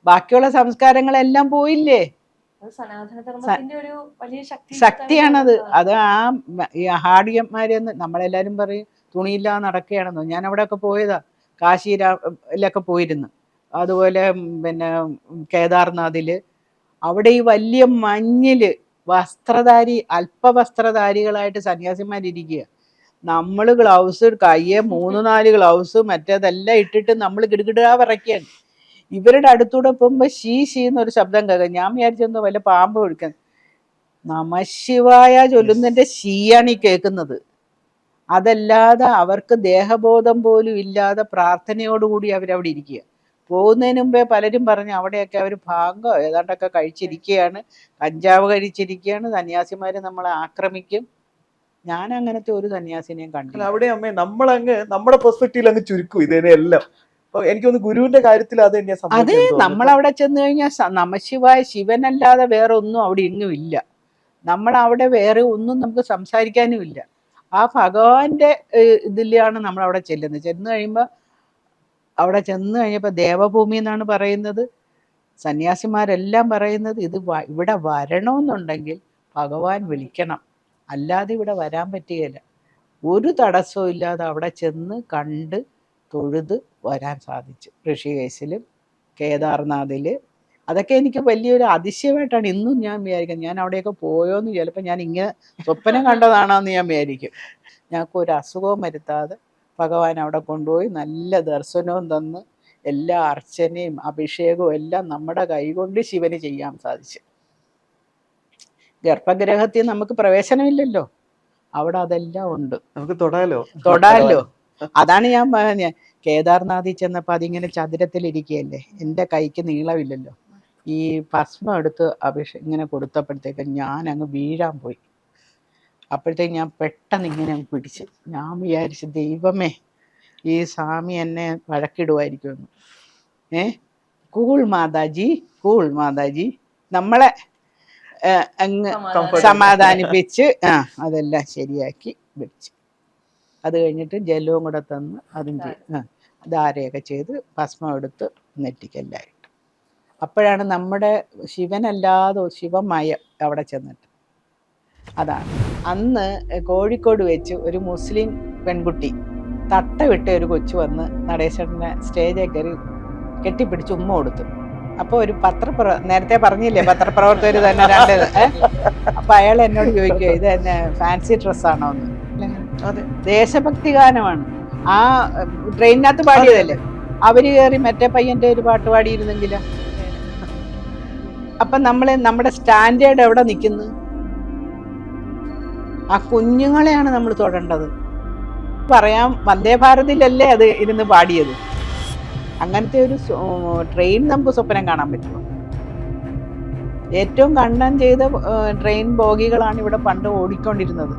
ബാക്കിയുള്ള സംസ്കാരങ്ങളെല്ലാം പോയില്ലേ. ശക്തിയാണത്. അത് ഈ ഹാഡിയന്മാരെന്ന് നമ്മളെല്ലാരും പറയും തുണിയില്ലാതെ നടക്കുകയാണെന്നോ. ഞാൻ അവിടെയൊക്കെ പോയതാ, കാശിയിലൊക്കെ പോയിരുന്നു. അതുപോലെ പിന്നെ കേദാർനാഥില് അവിടെ ഈ വലിയ മഞ്ഞില് വസ്ത്രധാരി അല്പവസ്ത്രധാരികളായിട്ട് സന്യാസിമാരിയ്ക്കുക. നമ്മൾ ഗ്ലൗസ് കയ്യെ 3-4 ഗ്ലൗസ് മറ്റേതെല്ലാം ഇട്ടിട്ട് നമ്മൾ കിടുകിടാ വിറയ്ക്കാൻ. ഇവരുടെ അടുത്തൂടെ പോകുമ്പോൾ എന്നൊരു ശബ്ദം കേൾക്കാം. ഞാൻ വിചാരിച്ചെന്തോ വല്ല പാമ്പ് ഒഴിക്കാൻ. നമഃശിവായ ചൊല്ലുന്നതിൻ്റെ ശീയാണ് ഈ കേൾക്കുന്നത്. അതല്ലാതെ അവർക്ക് ദേഹബോധം പോലും ഇല്ലാതെ പ്രാർത്ഥനയോടുകൂടി അവരവിടെ ഇരിക്കുക. പോകുന്നതിന് മുമ്പേ പലരും പറഞ്ഞു അവിടെയൊക്കെ അവർ ഭാഗം ഏതാണ്ടൊക്കെ കഴിച്ചിരിക്കുകയാണ്, കഞ്ചാവ് കഴിച്ചിരിക്കുകയാണ്, സന്യാസിമാർ നമ്മളെ ആക്രമിക്കും. ഞാൻ അങ്ങനത്തെ ഒരു സന്യാസിനെയും കണ്ടില്ല. അവിടെ അമ്മേ നമ്മളങ്ങ് നമ്മുടെ പെർസ്പെക്റ്റീവിൽ അങ്ങ് ചുരുക്കും ഇതിനെല്ലാം. എനിക്കൊന്ന് ഗുരുവിന്റെ കാര്യത്തിൽ അത് തന്നെയാ. അത് നമ്മളവിടെ ചെന്ന് കഴിഞ്ഞാൽ നമഃശിവായ ശിവനല്ലാതെ വേറെ ഒന്നും അവിടെ ഇന്നും ഇല്ല. നമ്മളവിടെ വേറെ ഒന്നും നമുക്ക് സംസാരിക്കാനും ഇല്ല. ആ ഭഗവാന്റെ ഇതിലാണ് നമ്മളവിടെ ചെല്ലുന്നത്. അവിടെ ചെന്ന് കഴിഞ്ഞപ്പോൾ ദേവഭൂമി എന്നാണ് പറയുന്നത്. സന്യാസിമാരെല്ലാം പറയുന്നത് ഇവിടെ വരണമെന്നുണ്ടെങ്കിൽ ഭഗവാൻ വിളിക്കണം, അല്ലാതെ ഇവിടെ വരാൻ പറ്റുകയില്ല. ഒരു തടസ്സവും ഇല്ലാതെ അവിടെ ചെന്ന് കണ്ട് തൊഴുത് വരാൻ സാധിച്ചു. ഋഷികേശിലും കേദാർനാഥിൽ അതൊക്കെ എനിക്ക് വലിയൊരു അതിശയമായിട്ടാണ് ഇന്നും ഞാൻ വിചാരിക്കുന്നത്. ഞാൻ അവിടെയൊക്കെ പോയോന്ന് ചിലപ്പോൾ ഞാൻ ഇങ്ങനെ സ്വപ്നം കണ്ടതാണോന്ന് ഞാൻ വിചാരിക്കും. ഞങ്ങൾക്ക് ഒരു അസുഖവും വരുത്താതെ ഭഗവാൻ അവിടെ കൊണ്ടുപോയി നല്ല ദർശനവും തന്ന് എല്ലാ അർച്ചനയും അഭിഷേകവും എല്ലാം നമ്മുടെ കൈകൊണ്ട് ശിവന് ചെയ്യാൻ സാധിച്ചു. ഗർഭഗൃഹത്തിൽ നമുക്ക് പ്രവേശനമില്ലല്ലോ, അവിടെ അതെല്ലാം ഉണ്ട്, നമുക്ക് തൊടാലോ. അതാണ് ഞാൻ പറഞ്ഞ കേദാർനാഥിൽ ചെന്നപ്പോൾ അതിങ്ങനെ ചതുരത്തിലിരിക്കുകയല്ലേ, എൻ്റെ കൈക്ക് നീളമില്ലല്ലോ. ഈ ഭസ്മം എടുത്ത് ഇങ്ങനെ കൊടുത്തപ്പോഴത്തേക്ക് ഞാൻ അങ്ങ് വീഴാൻ പോയി. അപ്പോഴത്തേക്ക് ഞാൻ പെട്ടെന്ന് ഇങ്ങനെ അങ്ങ് പിടിച്ച്. ഞാൻ വിചാരിച്ചു ദൈവമേ ഈ സ്വാമി എന്നെ വഴക്കിടുമായിരിക്കുമെന്ന്. കൂൾ മാതാജി നമ്മളെ അങ്ങ് സമാധാനിപ്പിച്ച് അതെല്ലാം ശരിയാക്കി വിളിച്ച്. അത് കഴിഞ്ഞിട്ട് ജലവും കൂടെ തന്ന് അതും ധാരയൊക്കെ ചെയ്ത് ഭസ്മം എടുത്ത് നെറ്റിക്കെല്ലായിട്ട്. അപ്പോഴാണ് നമ്മുടെ ശിവനല്ലാതെ ശിവമയം അവിടെ ചെന്നിട്ട്. അതാണ് അന്ന് കോഴിക്കോട് വെച്ച് ഒരു മുസ്ലിം പെൺകുട്ടി തട്ടവിട്ട ഒരു കൊച്ചു വന്ന് നടേശനെ സ്റ്റേജിൽ കയറി കെട്ടിപ്പിടിച്ച് ഉമ്മ കൊടുത്തു. അപ്പോൾ ഒരു നേരത്തെ പറഞ്ഞില്ലേ പത്രപ്രവർത്തകർ തന്നെ 2. അപ്പൊ അയാൾ എന്നോട് ചോദിക്കുക ഇത് തന്നെ ഫാൻസി ഡ്രസ്സാണോ എന്ന്. അതെ, ദേശഭക്തി ഗാനമാണ്. ആ ട്രെയിനിനകത്ത് പാടിയതല്ലേ. അവര് കയറി മറ്റേ പയ്യന്റെ ഒരു പാട്ട് പാടിയിരുന്നെങ്കിലോ. അപ്പൊ നമ്മുടെ സ്റ്റാൻഡേർഡ് എവിടെ നിൽക്കുന്നു? ആ കുഞ്ഞുങ്ങളെയാണ് നമ്മൾ തൊടേണ്ടത്. പറയാം വന്ദേ ഭാരതിലല്ലേ അത് ഇരുന്ന് പാടിയത്. അങ്ങനത്തെ ഒരു ട്രെയിൻ നമുക്ക് സ്വപ്നം കാണാൻ പറ്റുമോ? ഏറ്റവും കണ്ടം ചെയ്ത ട്രെയിൻ ബോഗികളാണ് ഇവിടെ പണ്ട് ഓടിക്കൊണ്ടിരുന്നത്.